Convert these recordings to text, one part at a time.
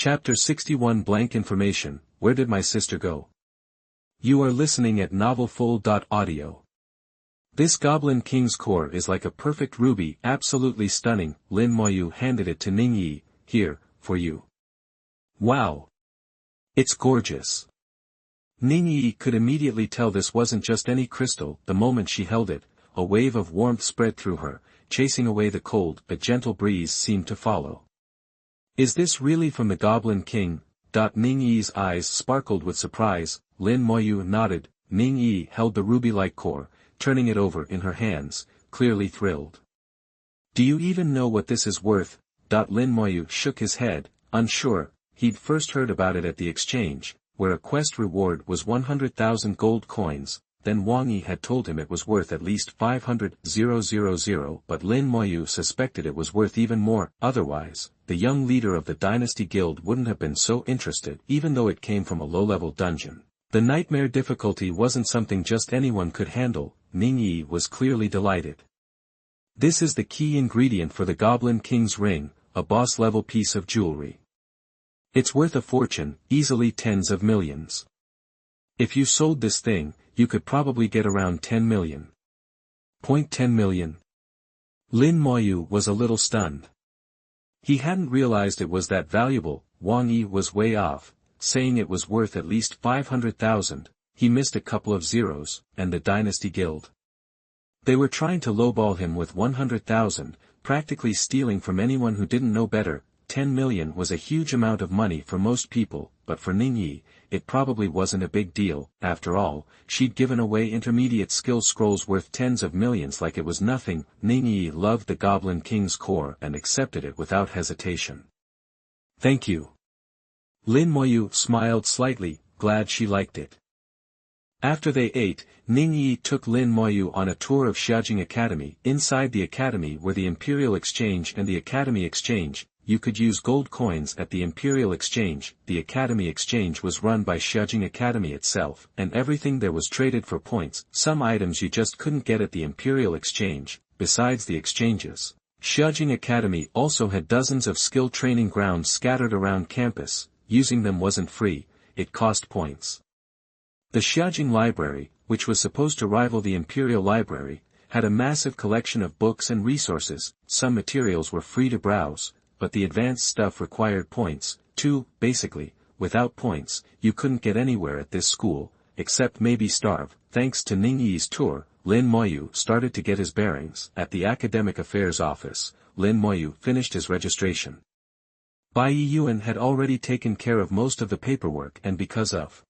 Chapter 61 Blank Information, Where Did My Sister Go? You are listening at novelfull.audio. This Goblin King's core is like a perfect ruby, absolutely stunning. Lin Moyu handed it to Ningyi. Here, for you. Wow! It's gorgeous. Ningyi could immediately tell this wasn't just any crystal. The moment she held it, a wave of warmth spread through her, chasing away the cold. A gentle breeze seemed to follow. Is this really from the Goblin King? Ningyi's eyes sparkled with surprise. Lin Moyu nodded. Ningyi held the ruby-like core, turning it over in her hands, clearly thrilled. Do you even know what this is worth? Lin Moyu shook his head, unsure. He'd first heard about it at the exchange, where a quest reward was 100,000 gold coins. Then Wang Yi had told him it was worth at least 500,000, but Lin Moyu suspected it was worth even more. Otherwise, the young leader of the Dynasty Guild wouldn't have been so interested, even though it came from a low-level dungeon. The nightmare difficulty wasn't something just anyone could handle. Ningyi was clearly delighted. This is the key ingredient for the Goblin King's ring, a boss-level piece of jewelry. It's worth a fortune, easily tens of millions. If you sold this thing, you could probably get around 10 million. 10 million? Lin Moyu was a little stunned. He hadn't realized it was that valuable. Wang Yi was way off, saying it was worth at least 500,000, he missed a couple of zeros, and the Dynasty Guild. They were trying to lowball him with 100,000, practically stealing from anyone who didn't know better. 10 million was a huge amount of money for most people, but for Ningyi, it probably wasn't a big deal. After all, she'd given away intermediate skill scrolls worth tens of millions like it was nothing. Ningyi loved the Goblin King's core and accepted it without hesitation. Thank you. Lin Moyu smiled slightly, glad she liked it. After they ate, Ningyi took Lin Moyu on a tour of Xiaojing Academy. Inside the academy were the Imperial Exchange and the Academy Exchange. You could use gold coins at the Imperial Exchange. The Academy Exchange was run by Xiaojing Academy itself, and everything there was traded for points. Some items you just couldn't get at the Imperial Exchange. Besides the exchanges, Xiaojing Academy also had dozens of skill training grounds scattered around campus. Using them wasn't free, it cost points. The Xiaojing Library, which was supposed to rival the Imperial Library, had a massive collection of books and resources. Some materials were free to browse, but the advanced stuff required points, too. Basically, without points, you couldn't get anywhere at this school, except maybe starve. Thanks to Ningyi's tour, Lin Moyu started to get his bearings. At the Academic Affairs Office, Lin Moyu finished his registration. Bai Yuan had already taken care of most of the paperwork, and because of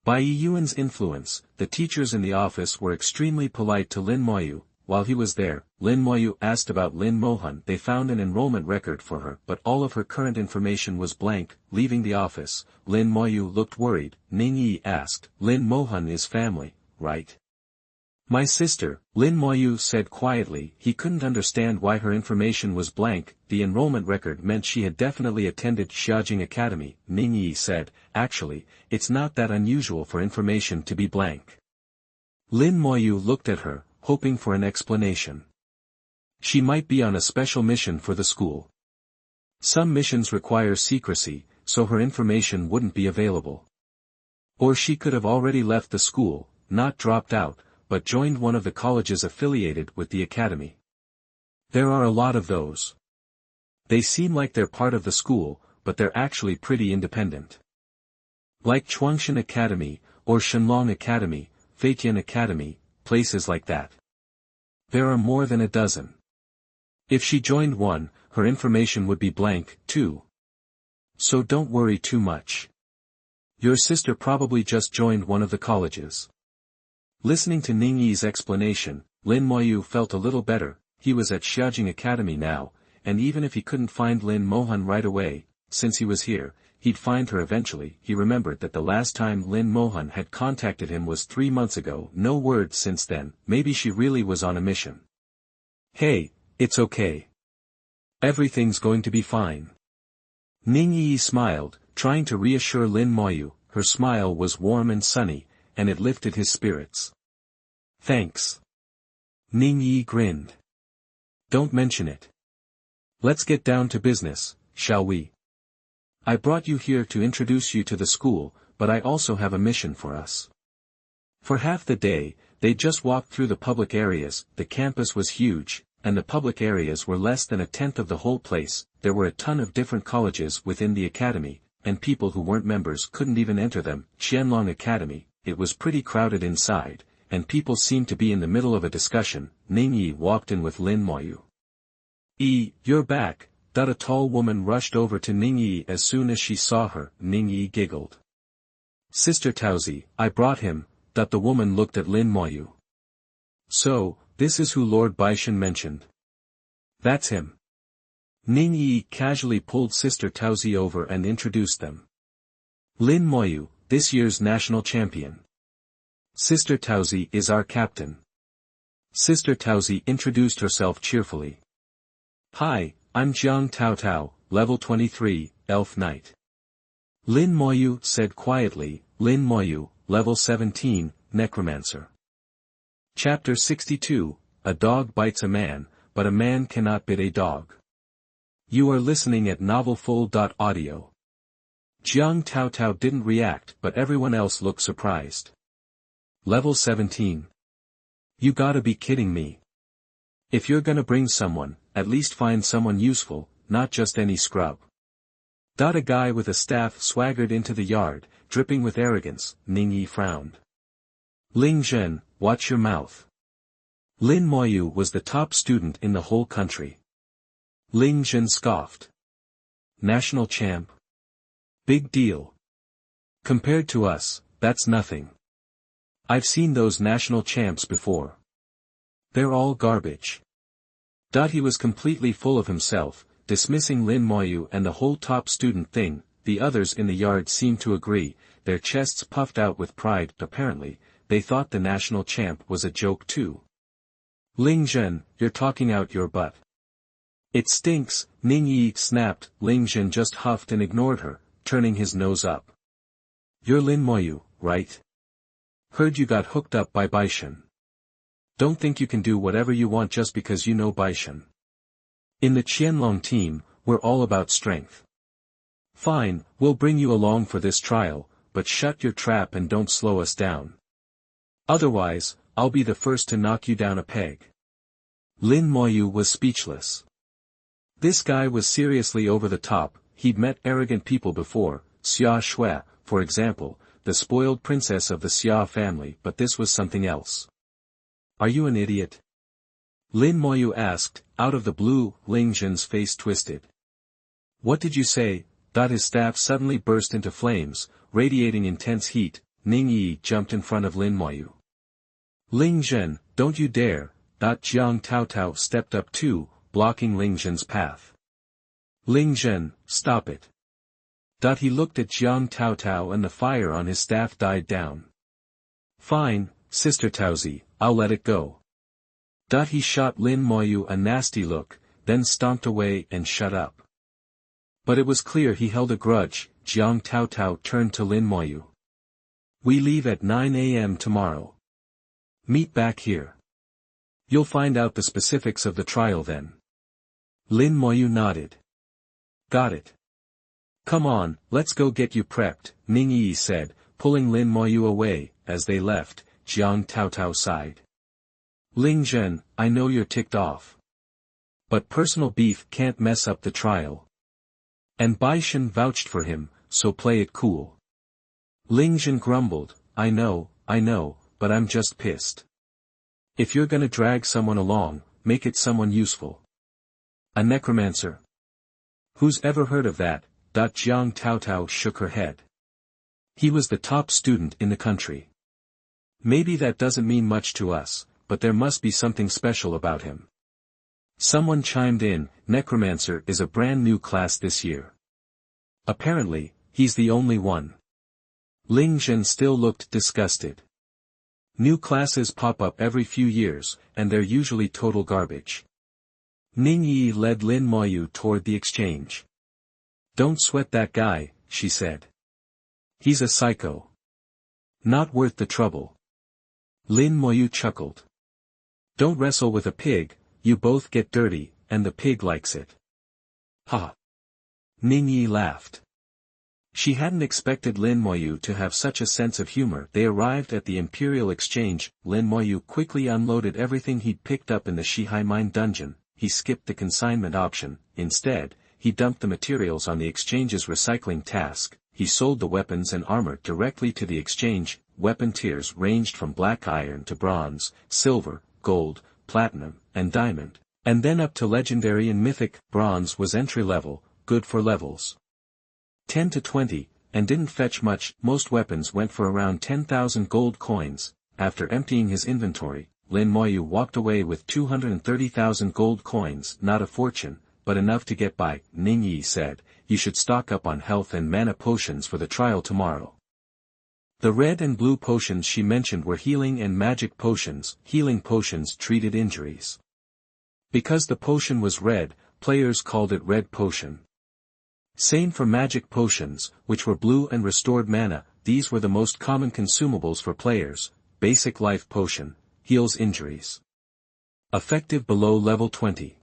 Bai Yuan's influence, the teachers in the office were extremely polite to Lin Moyu. While he was there, Lin Moyu asked about Lin Mohan. They found an enrollment record for her, but all of her current information was blank. Leaving the office, Lin Moyu looked worried. Ningyi asked, Lin Mohan is family, right? My sister, Lin Moyu said quietly. He couldn't understand why her information was blank. The enrollment record meant she had definitely attended Xiaojing Academy. Ningyi said, actually, it's not that unusual for information to be blank. Lin Moyu looked at her, hoping for an explanation. She might be on a special mission for the school. Some missions require secrecy, so her information wouldn't be available. Or she could have already left the school, not dropped out, but joined one of the colleges affiliated with the academy. There are a lot of those. They seem like they're part of the school, but they're actually pretty independent. Like Chuangshan Academy, or Shenlong Academy, Feitian Academy, places like that. There are more than a dozen. If she joined one, her information would be blank, too. So don't worry too much. Your sister probably just joined one of the colleges. Listening to Ningyi's explanation, Lin Moyu felt a little better. He was at Xiaojing Academy now, and even if he couldn't find Lin Mohan right away, since he was here, he'd find her eventually. He remembered that the last time Lin Mohan had contacted him was 3 months ago. No word since then. Maybe she really was on a mission. Hey, it's okay. Everything's going to be fine. Ningyi smiled, trying to reassure Lin Moyu. Her smile was warm and sunny, and it lifted his spirits. Thanks. Ningyi grinned. Don't mention it. Let's get down to business, shall we? I brought you here to introduce you to the school, but I also have a mission for us. For half the day, they just walked through the public areas. The campus was huge, and the public areas were less than a tenth of the whole place. There were a ton of different colleges within the academy, and people who weren't members couldn't even enter them. Qianlong Academy, it was pretty crowded inside, and people seemed to be in the middle of a discussion. Ning Yi walked in with Lin Moyu. You're back." A tall woman rushed over to Ning Yi as soon as she saw her. Ning Yi giggled. "Sister Taozi, I brought him." The woman looked at Lin Moyu. "So, this is who Lord Baishan mentioned." "That's him." Ning Yi casually pulled Sister Taozi over and introduced them. "Lin Moyu, this year's national champion. Sister Taozi is our captain." Sister Taozi introduced herself cheerfully. "Hi, I'm Jiang Tao Tao, level 23, Elf Knight." Lin Moyu said quietly. Lin Moyu, level 17, Necromancer. Chapter 62, A Dog Bites a Man, but a Man Cannot Bite a Dog. You are listening at novelfull.audio. Jiang Tao Tao didn't react, but everyone else looked surprised. Level 17. You gotta be kidding me. If you're gonna bring someone, at least find someone useful, not just any scrub. A guy with a staff swaggered into the yard, dripping with arrogance. Ning Yi frowned. "Ling Zhen, watch your mouth." Lin Moyu was the top student in the whole country. Ling Zhen scoffed. "National champ? Big deal. Compared to us, that's nothing. I've seen those national champs before. They're all garbage." He was completely full of himself, dismissing Lin Moyu and the whole top student thing. The others in the yard seemed to agree, their chests puffed out with pride. Apparently, they thought the national champ was a joke too. "Ling Zhen, you're talking out your butt." "It stinks," Ning Yi snapped. Ling Zhen just huffed and ignored her, turning his nose up. "You're Lin Moyu, right? Heard you got hooked up by Baishan. Don't think you can do whatever you want just because you know Baishan. In the Qianlong team, we're all about strength. Fine, we'll bring you along for this trial, but shut your trap and don't slow us down. Otherwise, I'll be the first to knock you down a peg." Lin Moyu was speechless. This guy was seriously over the top. He'd met arrogant people before, Xia Shui, for example, the spoiled princess of the Xia family, but this was something else. "Are you an idiot?" Lin Moyu asked. Out of the blue, Ling Zhen's face twisted. "What did you say?" His staff suddenly burst into flames, radiating intense heat. Ning Yi jumped in front of Lin Moyu. "Ling Zhen, don't you dare!" Jiang Tao Tao stepped up too, blocking Ling Zhen's path. "Ling Zhen, stop it." He looked at Jiang Tao Tao and the fire on his staff died down. "Fine, Sister Taozi, I'll let it go." He shot Lin Moyu a nasty look, then stomped away and shut up. But it was clear he held a grudge. Jiang Tao Tao turned to Lin Moyu. "We leave at 9 a.m. tomorrow. Meet back here. You'll find out the specifics of the trial then." Lin Moyu nodded. "Got it. Come on, let's go get you prepped," Ning Yi said, pulling Lin Moyu away. As they left, Jiang Tao Tao sighed. "Ling Zhen, I know you're ticked off. But personal beef can't mess up the trial. And Baishan vouched for him, so play it cool." Ling Zhen grumbled, I know, but I'm just pissed. If you're gonna drag someone along, make it someone useful. A necromancer? Who's ever heard of that?" Jiang Tao Tao shook her head. "He was the top student in the country. Maybe that doesn't mean much to us, but there must be something special about him." Someone chimed in, "Necromancer is a brand new class this year. Apparently, he's the only one." Ling Zhen still looked disgusted. "New classes pop up every few years, and they're usually total garbage." Ning Yi led Lin Moyu toward the exchange. "Don't sweat that guy," she said. "He's a psycho. Not worth the trouble." Lin Moyu chuckled. "Don't wrestle with a pig, you both get dirty, and the pig likes it." "Ha!" Ning Yi laughed. She hadn't expected Lin Moyu to have such a sense of humor. They arrived at the Imperial Exchange. Lin Moyu quickly unloaded everything he'd picked up in the Shihai Mine dungeon. He skipped the consignment option. Instead, he dumped the materials on the exchange's recycling task. He sold the weapons and armor directly to the exchange. Weapon tiers ranged from black iron to bronze, silver, gold, platinum, and diamond, and then up to legendary and mythic. Bronze was entry level, good for levels 10 to 20, and didn't fetch much. Most weapons went for around 10,000 gold coins. After emptying his inventory, Lin Moyu walked away with 230,000 gold coins. Not a fortune, but enough to get by. Ning Yi said, "You should stock up on health and mana potions for the trial tomorrow." The red and blue potions she mentioned were healing and magic potions. Healing potions treated injuries. Because the potion was red, players called it red potion. Same for magic potions, which were blue and restored mana. These were the most common consumables for players. Basic life potion, heals injuries. Effective below level 20.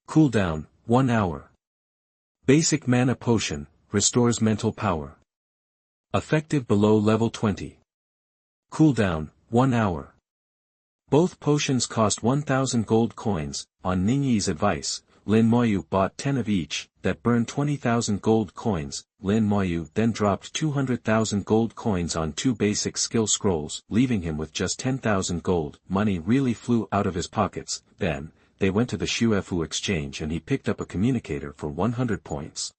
Cooldown, 1 hour. Basic mana potion, restores mental power. Effective below level 20. Cooldown, 1 hour. Both potions cost 1,000 gold coins. On Ningyi's advice, Lin Moyu bought 10 of each, that burned 20,000 gold coins. Lin Moyu then dropped 200,000 gold coins on 2 basic skill scrolls, leaving him with just 10,000 gold. Money really flew out of his pockets. Then, they went to the Shuefu exchange and he picked up a communicator for 100 points.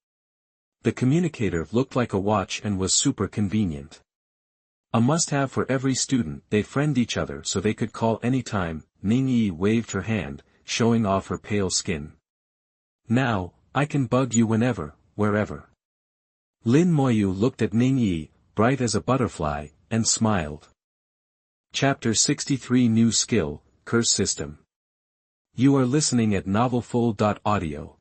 The communicator looked like a watch and was super convenient. A must-have for every student. They friend each other so they could call anytime. Ningyi waved her hand, showing off her pale skin. "Now, I can bug you whenever, wherever." Lin Moyu looked at Ningyi, bright as a butterfly, and smiled. Chapter 63 New Skill, Curse System. You are listening at novelfull.audio.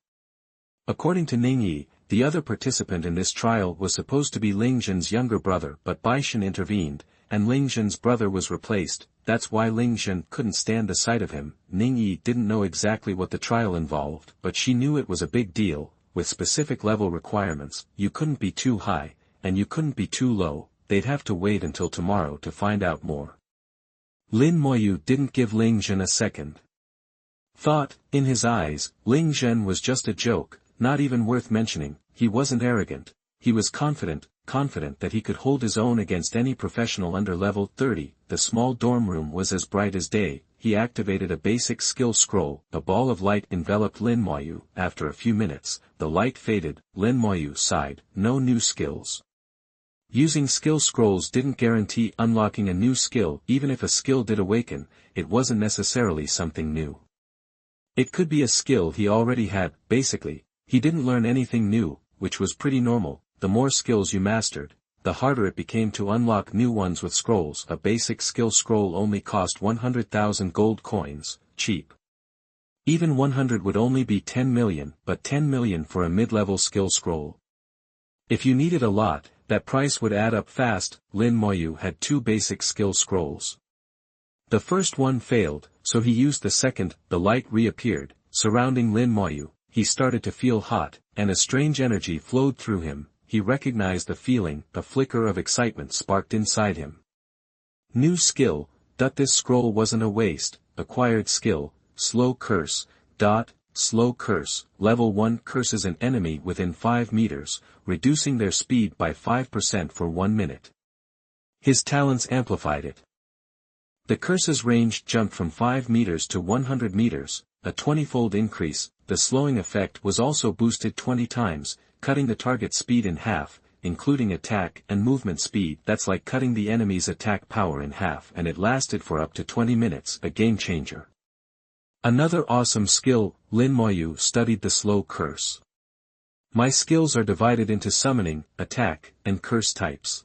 According to Ningyi, the other participant in this trial was supposed to be Lingzhen's younger brother, but Baishan intervened, and Lingzhen's brother was replaced. That's why Lingzhen couldn't stand the sight of him. Ningyi didn't know exactly what the trial involved, but she knew it was a big deal, with specific level requirements. You couldn't be too high, and you couldn't be too low. They'd have to wait until tomorrow to find out more. Lin Moyu didn't give Lingzhen a second thought. In his eyes, Lingzhen was just a joke, not even worth mentioning. He wasn't arrogant. He was confident that he could hold his own against any professional under level 30. The small dorm room was as bright as day. He activated a basic skill scroll. A ball of light enveloped Lin Moyu. After a few minutes, the light faded. Lin Moyu sighed. No new skills. Using skill scrolls didn't guarantee unlocking a new skill. Even if a skill did awaken, it wasn't necessarily something new. It could be a skill he already had. Basically, he didn't learn anything new, which was pretty normal. The more skills you mastered, the harder it became to unlock new ones with scrolls. A basic skill scroll only cost 100,000 gold coins, cheap. Even 100 would only be 10 million, but 10 million for a mid-level skill scroll. If you needed a lot, that price would add up fast. Lin Moyu had 2 basic skill scrolls. The first one failed, so he used the second. The light reappeared, surrounding Lin Moyu. He started to feel hot, and a strange energy flowed through him. He recognized the feeling. A flicker of excitement sparked inside him. New skill. This scroll wasn't a waste. Acquired skill, slow curse. Slow curse. Level 1 curses an enemy within 5 meters, reducing their speed by 5% for 1 minute. His talents amplified it. The curse's range jumped from 5 meters to 100 meters, a 20-fold increase. The slowing effect was also boosted 20 times, cutting the target's speed in half, including attack and movement speed. That's like cutting the enemy's attack power in half, and it lasted for up to 20 minutes, a game changer. Another awesome skill. Lin Moyu studied the slow curse. My skills are divided into summoning, attack, and curse types.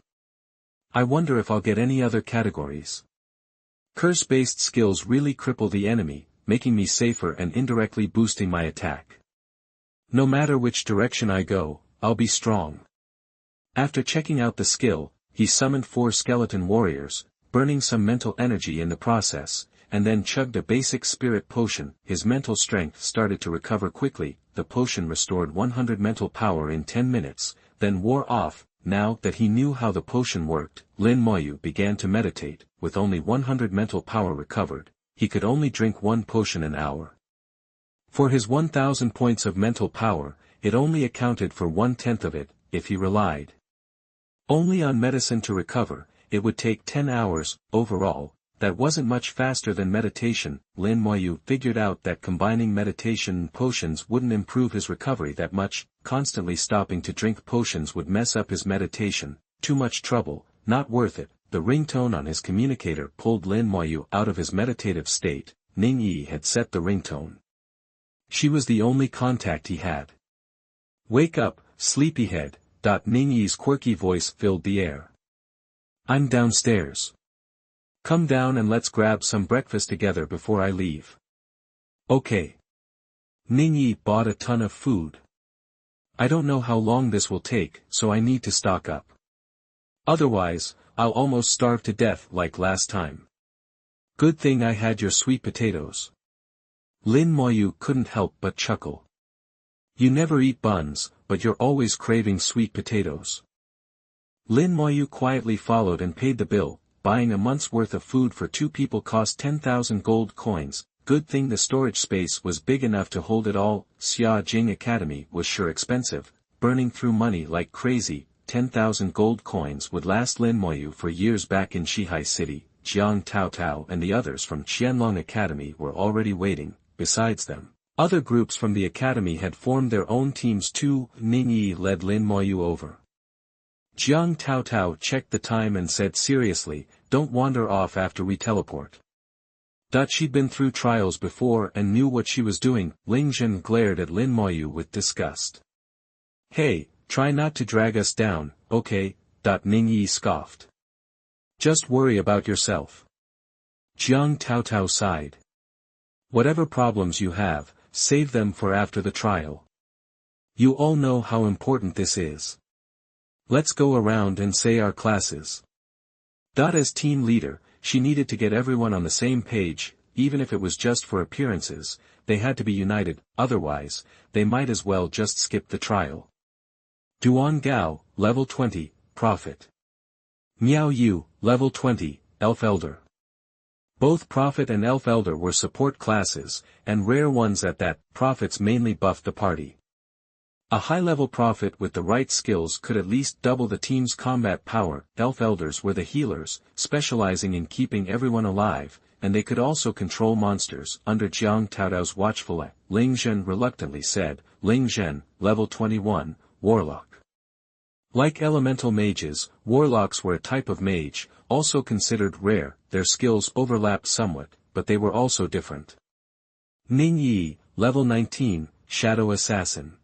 I wonder if I'll get any other categories. Curse-based skills really cripple the enemy, making me safer and indirectly boosting my attack. No matter which direction I go, I'll be strong. After checking out the skill, he summoned 4 skeleton warriors, burning some mental energy in the process, and then chugged a basic spirit potion. His mental strength started to recover quickly. The potion restored 100 mental power in 10 minutes. then wore off. Now that he knew how the potion worked, Lin Moyu began to meditate. With only 100 mental power recovered, he could only drink one potion an hour. For his 1,000 points of mental power, it only accounted for 1/10 of it. If he relied only on medicine to recover, it would take 10 hours. Overall, that wasn't much faster than meditation. Lin Moyu figured out that combining meditation and potions wouldn't improve his recovery that much. Constantly stopping to drink potions would mess up his meditation. Too much trouble, not worth it. The ringtone on his communicator pulled Lin Moyu out of his meditative state. Ning Yi had set the ringtone. She was the only contact he had. "Wake up, sleepyhead." Ning Yi's quirky voice filled the air. "I'm downstairs. Come down and let's grab some breakfast together before I leave." "Okay." Ning Yi bought a ton of food. "I don't know how long this will take, so I need to stock up. Otherwise, I'll almost starve to death like last time. Good thing I had your sweet potatoes." Lin Moyu couldn't help but chuckle. "You never eat buns, but you're always craving sweet potatoes." Lin Moyu quietly followed and paid the bill. Buying a month's worth of food for 2 people cost 10,000 gold coins. Good thing the storage space was big enough to hold it all. Xia Jing Academy was sure expensive, burning through money like crazy. 10,000 gold coins would last Lin Moyu for years. Back in Shihai City, Jiang Taotao and the others from Qianlong Academy were already waiting. Besides them, other groups from the academy had formed their own teams too. Ning Yi led Lin Moyu over. Jiang Taotao checked the time and said seriously, "Don't wander off after we teleport." She'd been through trials before and knew what she was doing. Ling Zhen glared at Lin Moyu with disgust. "Hey, try not to drag us down, okay?" Ning Yi scoffed. "Just worry about yourself." Jiang Taotao sighed. "Whatever problems you have, save them for after the trial. You all know how important this is. Let's go around and say our classes." As team leader, she needed to get everyone on the same page. Even if it was just for appearances, they had to be united, otherwise, they might as well just skip the trial. Duan Gao, level 20, Prophet. Miao Yu, level 20, Elf Elder. Both Prophet and Elf Elder were support classes, and rare ones at that. Prophets mainly buffed the party. A high-level Prophet with the right skills could at least double the team's combat power. Elf Elders were the healers, specializing in keeping everyone alive, and they could also control monsters. Under Jiang Taotao's watchful eye, Ling Zhen reluctantly said, "Ling Zhen, level 21, Warlock." Like elemental mages, warlocks were a type of mage, also considered rare. Their skills overlapped somewhat, but they were also different. Ning Yi, level 19, Shadow Assassin.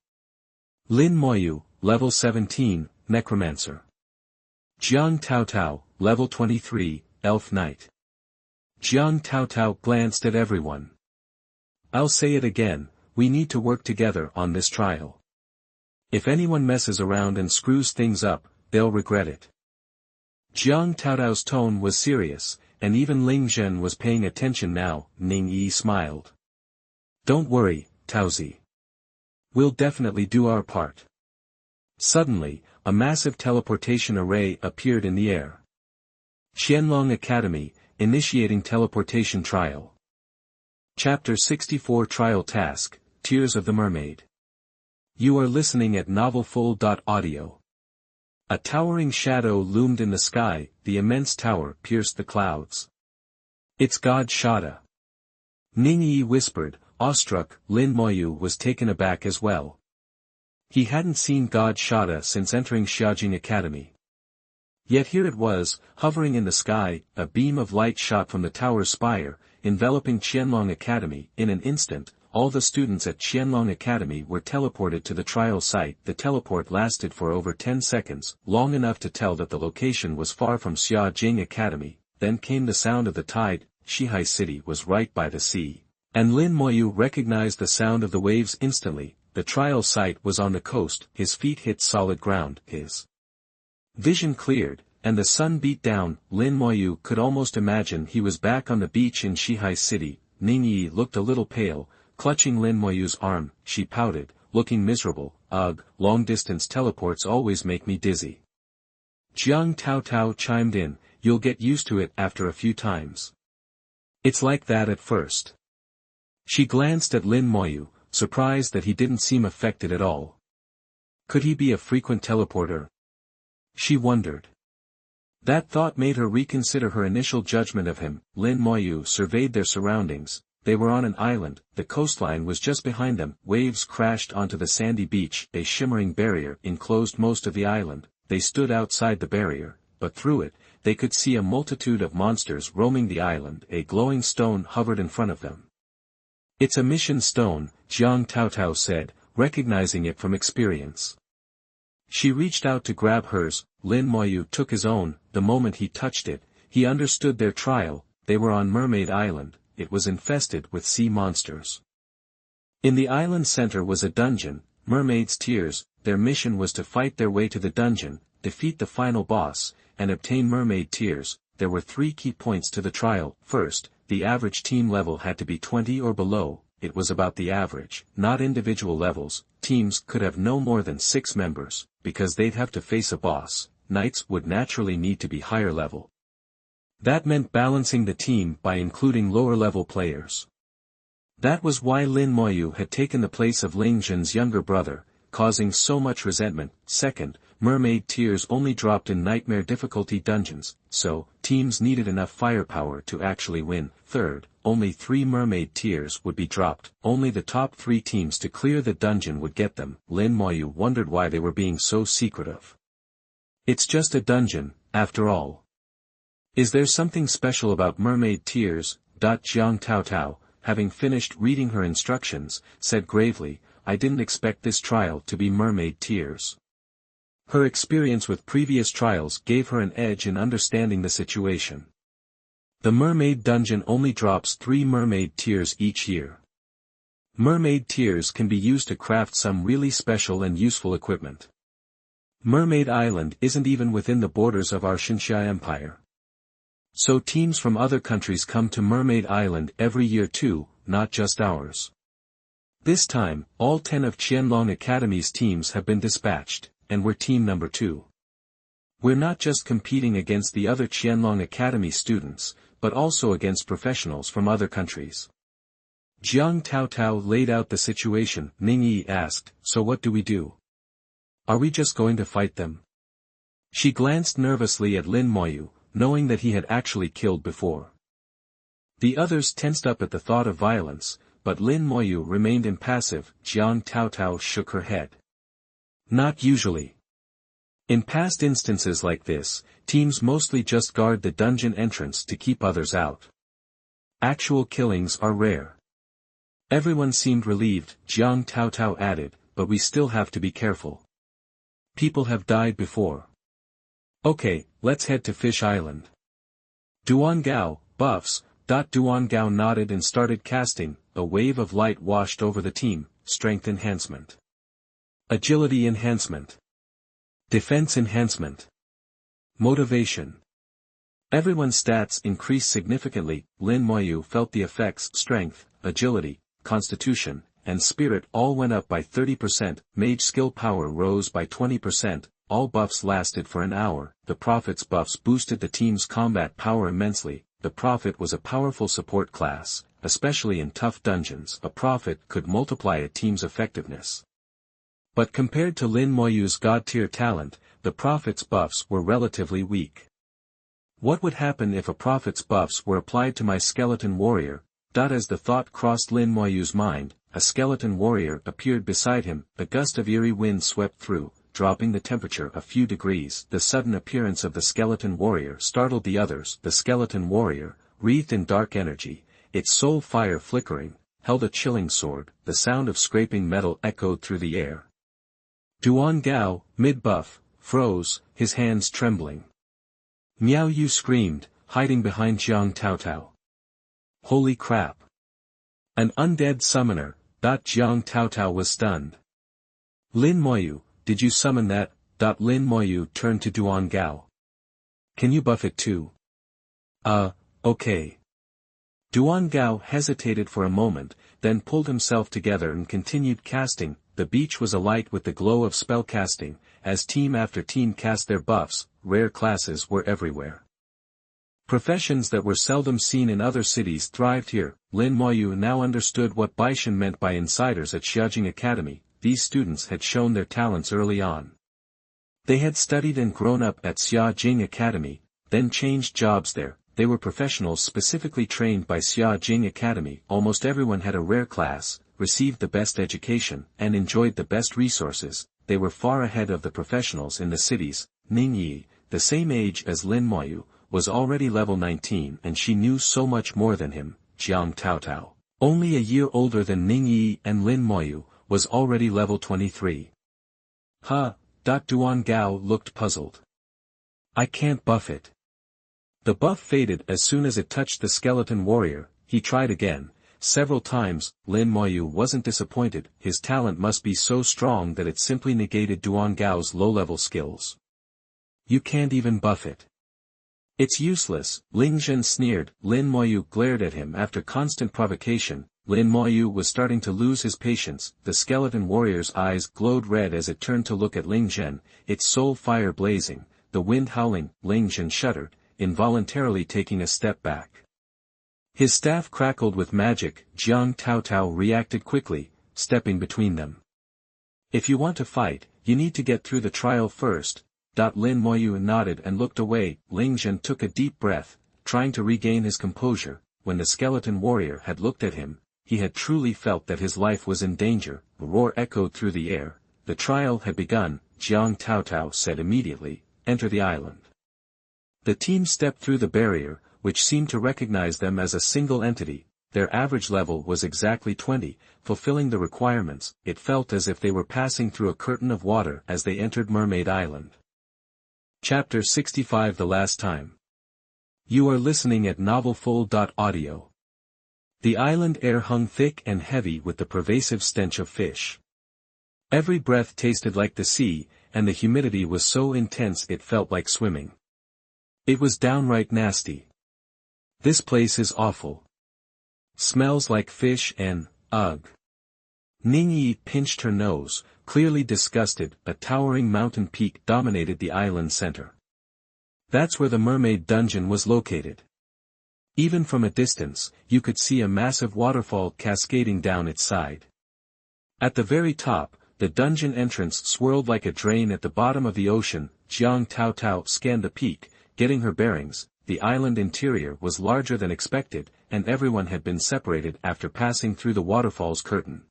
Lin Moyu, level 17, Necromancer. Jiang Taotao, level 23, Elf Knight. Jiang Taotao glanced at everyone. "I'll say it again, we need to work together on this trial. If anyone messes around and screws things up, they'll regret it." Jiang Taotao's tone was serious, and even Ling Zhen was paying attention now. Ning Yi smiled. "Don't worry, Taozi. We'll definitely do our part." Suddenly, a massive teleportation array appeared in the air. Qianlong Academy, initiating teleportation trial. Chapter 64 Trial Task, Tears of the Mermaid. You are listening at novelfull.audio. A towering shadow loomed in the sky. The immense tower pierced the clouds. "It's God Shada." Ning Yi whispered. Awestruck, Lin Moyu was taken aback as well. He hadn't seen God Shada since entering Xiaojing Academy. Yet here it was, hovering in the sky. A beam of light shot from the tower's spire, enveloping Qianlong Academy. In an instant, all the students at Qianlong Academy were teleported to the trial site. The teleport lasted for over 10 seconds, long enough to tell that the location was far from Xiaojing Academy. Then came the sound of the tide. Shihai City was right by the sea. And Lin Moyu recognized the sound of the waves instantly. The trial site was on the coast. His feet hit solid ground. His vision cleared, and the sun beat down. Lin Moyu could almost imagine he was back on the beach in Shihai City. Ning Yi looked a little pale, clutching Lin Moyu's arm. She pouted, looking miserable. Ugh, long-distance teleports always make me dizzy. Jiang Taotao chimed in, you'll get used to it after a few times. It's like that at first. She glanced at Lin Moyu, surprised that he didn't seem affected at all. Could he be a frequent teleporter? She wondered. That thought made her reconsider her initial judgment of him. Lin Moyu surveyed their surroundings. They were on an island, the coastline was just behind them, waves crashed onto the sandy beach, a shimmering barrier enclosed most of the island. They stood outside the barrier, but through it, they could see a multitude of monsters roaming the island. A glowing stone hovered in front of them. It's a mission stone, Jiang Taotao said, recognizing it from experience. She reached out to grab hers. Lin Moyu took his own. The moment he touched it, he understood their trial. They were on Mermaid Island. It was infested with sea monsters. In the island center was a dungeon, Mermaid's Tears. Their mission was to fight their way to the dungeon, defeat the final boss, and obtain Mermaid Tears. There were 3 key points to the trial. First, the average team level had to be 20 or below. It was about the average, not individual levels. Teams could have no more than 6 members, because they'd have to face a boss. Knights would naturally need to be higher level. That meant balancing the team by including lower-level players. That was why Lin Moyu had taken the place of Ling Zhen's younger brother, causing so much resentment. Second, Mermaid Tears only dropped in nightmare difficulty dungeons, so teams needed enough firepower to actually win. Third, only 3 Mermaid Tears would be dropped. Only the top 3 teams to clear the dungeon would get them. Lin Moyu wondered why they were being so secretive. It's just a dungeon, after all. Is there something special about Mermaid Tears? Jiang Taotao, having finished reading her instructions, said gravely, I didn't expect this trial to be Mermaid Tears. Her experience with previous trials gave her an edge in understanding the situation. The Mermaid dungeon only drops 3 Mermaid Tears each year. Mermaid Tears can be used to craft some really special and useful equipment. Mermaid Island isn't even within the borders of our Xinxia Empire. So teams from other countries come to Mermaid Island every year too, not just ours. This time, all 10 of Qianlong Academy's teams have been dispatched, and we're team number 2. We're not just competing against the other Qianlong Academy students, but also against professionals from other countries. Jiang Taotao laid out the situation. Ning Yi asked, so what do we do? Are we just going to fight them? She glanced nervously at Lin Moyu, knowing that he had actually killed before. The others tensed up at the thought of violence, but Lin Moyu remained impassive. Jiang Taotao shook her head. Not usually. In past instances like this, teams mostly just guard the dungeon entrance to keep others out. Actual killings are rare. Everyone seemed relieved, Jiang Taotao added, but we still have to be careful. People have died before. Okay, let's head to Fish Island. Duangao, buffs. Duangao nodded and started casting. A wave of light washed over the team. Strength enhancement. Agility enhancement. Defense enhancement. Motivation. Everyone's stats increased significantly. Lin Moyu felt the effects. Strength, agility, constitution, and spirit all went up by 30%. Mage skill power rose by 20%. All buffs lasted for an hour. The Prophet's buffs boosted the team's combat power immensely. The Prophet was a powerful support class, especially in tough dungeons. A Prophet could multiply a team's effectiveness. But compared to Lin Moyu's god-tier talent, the Prophet's buffs were relatively weak. What would happen if a Prophet's buffs were applied to my skeleton warrior? As the thought crossed Lin Moyu's mind, a skeleton warrior appeared beside him. A gust of eerie wind swept through, dropping the temperature a few degrees. The sudden appearance of the skeleton warrior startled the others. The skeleton warrior, wreathed in dark energy, its soul fire flickering, held a chilling sword. The sound of scraping metal echoed through the air. Duangao, mid-buff, froze, his hands trembling. Miao Yu screamed, hiding behind Jiang Taotao. Holy crap! An undead summoner. Jiang Taotao was stunned. Lin Moyu, did you summon that? Lin Moyu turned to Duangao. Can you buff it too? Okay. Duangao hesitated for a moment, then pulled himself together and continued casting. the beach was alight with the glow of spellcasting, as team after team cast their buffs. Rare classes were everywhere. Professions that were seldom seen in other cities thrived here. Lin Moyu now understood what Baishan meant by insiders at Xiaojing Academy. These students had shown their talents early on. They had studied and grown up at Xiaojing Academy, then changed jobs there. They were professionals specifically trained by Xiaojing Academy. Almost everyone had a rare class, received the best education, and enjoyed the best resources. They were far ahead of the professionals in the cities. Ning Yi, the same age as Lin Moyu, was already level 19 and she knew so much more than him. Jiang Taotao, only a year older than Ning Yi and Lin Moyu, was already level 23. Duan Gao looked puzzled. I can't buff it. The buff faded as soon as it touched the skeleton warrior. He tried again, several times. Lin Moyu wasn't disappointed. His talent must be so strong that it simply negated Duan Gao's low-level skills. You can't even buff it. It's useless, Ling Zhen sneered. Lin Moyu glared at him after constant provocation. Lin Moyu was starting to lose his patience. The skeleton warrior's eyes glowed red as it turned to look at Ling Zhen, its soul fire blazing, the wind howling. Ling Zhen shuddered, involuntarily taking a step back. His staff crackled with magic. Jiang Taotao reacted quickly, stepping between them. If you want to fight, you need to get through the trial first. Lin Moyu nodded and looked away. Ling Zhen took a deep breath, trying to regain his composure. When the skeleton warrior had looked at him, he had truly felt that his life was in danger. A roar echoed through the air. The trial had begun. Jiang Taotao said immediately, "Enter the island." The team stepped through the barrier, which seemed to recognize them as a single entity. Their average level was exactly 20, fulfilling the requirements. It felt as if they were passing through a curtain of water as they entered Mermaid Island. Chapter 65. The last time. You are listening at novelfull.audio. The island air hung thick and heavy with the pervasive stench of fish. Every breath tasted like the sea, and the humidity was so intense it felt like swimming. It was downright nasty. This place is awful. Smells like fish and, ugh. Ning Yi pinched her nose, clearly disgusted. A towering mountain peak dominated the island center. That's where the mermaid dungeon was located. Even from a distance, you could see a massive waterfall cascading down its side. At the very top, the dungeon entrance swirled like a drain at the bottom of the ocean. Jiang Taotao scanned the peak, getting her bearings. The island interior was larger than expected, and everyone had been separated after passing through the waterfall's curtain.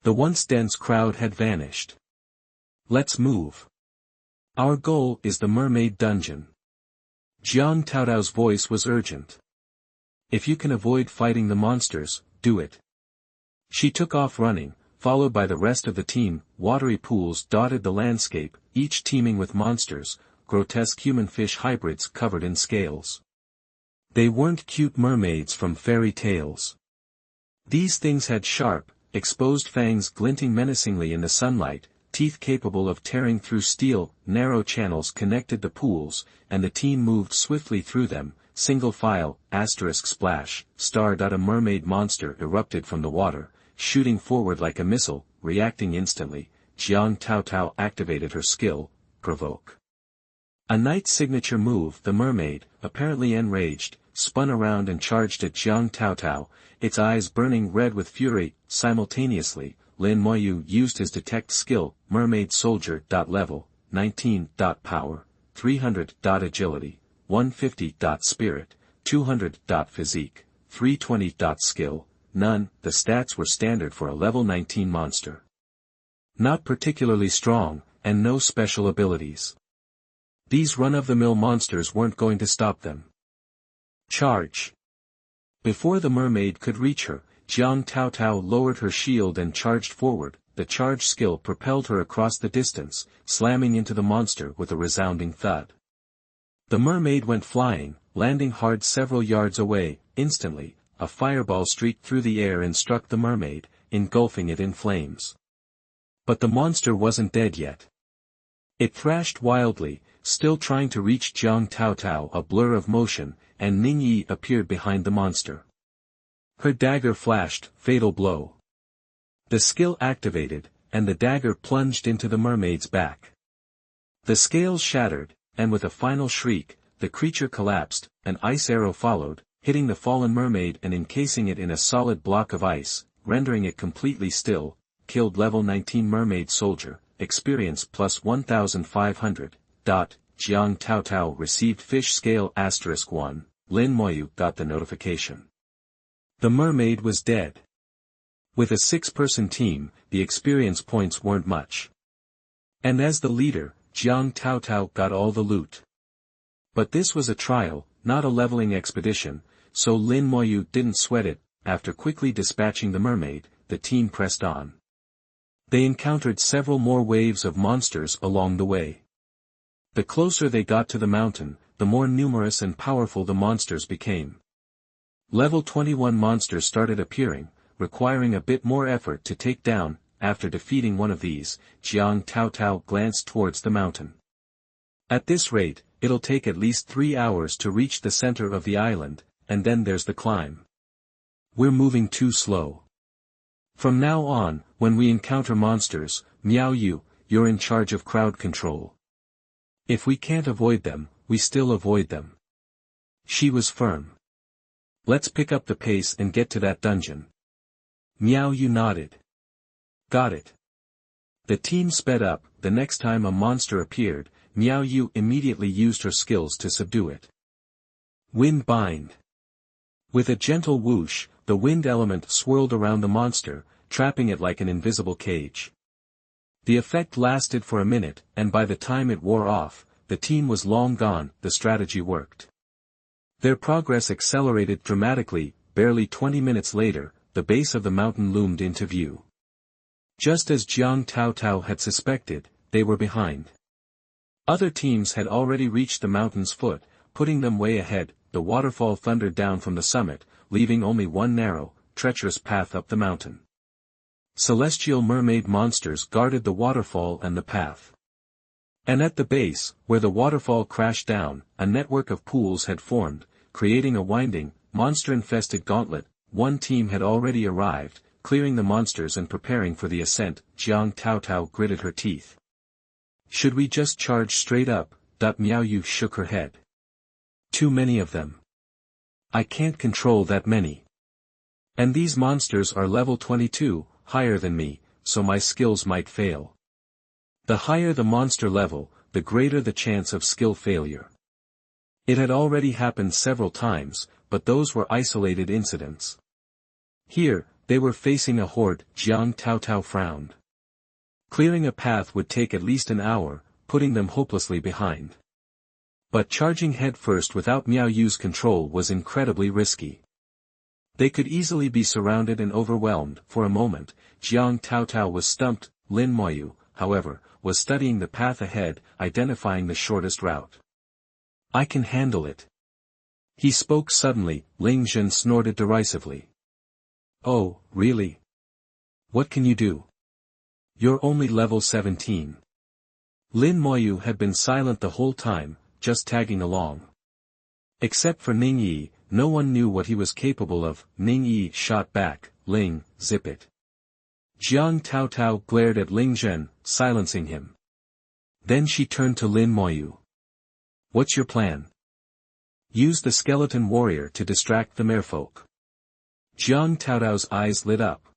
The once dense crowd had vanished. Let's move. Our goal is the mermaid dungeon. Jiang Taotao's voice was urgent. If you can avoid fighting the monsters, do it. She took off running, followed by the rest of the team. Watery pools dotted the landscape, each teeming with monsters, grotesque human fish hybrids covered in scales. They weren't cute mermaids from fairy tales. These things had sharp, exposed fangs glinting menacingly in the sunlight, teeth capable of tearing through steel. Narrow channels connected the pools, and the team moved swiftly through them, single file. *splash, A mermaid monster erupted from the water, shooting forward like a missile. Reacting instantly, Jiang Taotao activated her skill, Provoke. A knight's signature move. The mermaid, apparently enraged, spun around and charged at Jiang Taotao, its eyes burning red with fury. Simultaneously, Lin Moyu used his detect skill. Mermaid soldier. Level 19. Power 300. Agility 150. Spirit 200. Physique 320. Skill none. The stats were standard for a level 19 monster. Not particularly strong, and no special abilities. These run-of-the-mill monsters weren't going to stop them. Charge. Before the mermaid could reach her, Jiang Taotao lowered her shield and charged forward. The charge skill propelled her across the distance, slamming into the monster with a resounding thud. The mermaid went flying, landing hard several yards away. Instantly, a fireball streaked through the air and struck the mermaid, engulfing it in flames. But the monster wasn't dead yet. It thrashed wildly, still trying to reach Jiang Taotao. A blur of motion, and Ning Yi appeared behind the monster. Her dagger flashed, fatal blow. The skill activated, and the dagger plunged into the mermaid's back. The scales shattered, and with a final shriek, the creature collapsed. An ice arrow followed, hitting the fallen mermaid and encasing it in a solid block of ice, rendering it completely still. Killed level 19 mermaid soldier, experience plus 1500. Jiang Tao Tao received fish scale *1. Lin Moyu got the notification. The mermaid was dead. With a 6-person team, the experience points weren't much. And as the leader, Jiang Tao Tao got all the loot. But this was a trial, not a leveling expedition, so Lin Moyu didn't sweat it. After quickly dispatching the mermaid, the team pressed on. They encountered several more waves of monsters along the way. The closer they got to the mountain, the more numerous and powerful the monsters became. Level 21 monsters started appearing, requiring a bit more effort to take down. After defeating one of these, Jiang Tao Tao glanced towards the mountain. At this rate, it'll take at least 3 hours to reach the center of the island, and then there's the climb. We're moving too slow. From now on, when we encounter monsters, Miao Yu, you're in charge of crowd control. If we can't avoid them, we still avoid them. She was firm. Let's pick up the pace and get to that dungeon. Miao Yu nodded. Got it. The team sped up. The next time a monster appeared, Miao Yu immediately used her skills to subdue it. Wind bind. With a gentle whoosh, the wind element swirled around the monster, trapping it like an invisible cage. The effect lasted for a minute, and by the time it wore off, the team was long gone. The strategy worked. Their progress accelerated dramatically. Barely 20 minutes later, the base of the mountain loomed into view. Just as Jiang Tao Tao had suspected, they were behind. Other teams had already reached the mountain's foot, putting them way ahead. The waterfall thundered down from the summit, leaving only one narrow, treacherous path up the mountain. Celestial mermaid monsters guarded the waterfall and the path. And at the base, where the waterfall crashed down, a network of pools had formed, creating a winding, monster-infested gauntlet. One team had already arrived, clearing the monsters and preparing for the ascent. Jiang Tao Tao gritted her teeth. Should we just charge straight up? Miao Yu shook her head. Too many of them. I can't control that many. And these monsters are level 22, higher than me, so my skills might fail. The higher the monster level, the greater the chance of skill failure. It had already happened several times, but those were isolated incidents. Here, they were facing a horde. Jiang Tao Tao frowned. Clearing a path would take at least an hour, putting them hopelessly behind. But charging headfirst without Miao Yu's control was incredibly risky. They could easily be surrounded and overwhelmed. For a moment, Jiang Tao Tao was stumped. Lin Moyu, however, was studying the path ahead, identifying the shortest route. I can handle it. He spoke suddenly. Ling Zhen snorted derisively. Oh, really? What can you do? You're only level 17. Lin Moyu had been silent the whole time, just tagging along. Except for Ning Yi, no one knew what he was capable of. Ning Yi shot back, Ling, zip it. Jiang Tao Tao glared at Ling Zhen, silencing him. Then she turned to Lin Moyu. What's your plan? Use the skeleton warrior to distract the merfolk. Jiang Tao Tao's eyes lit up.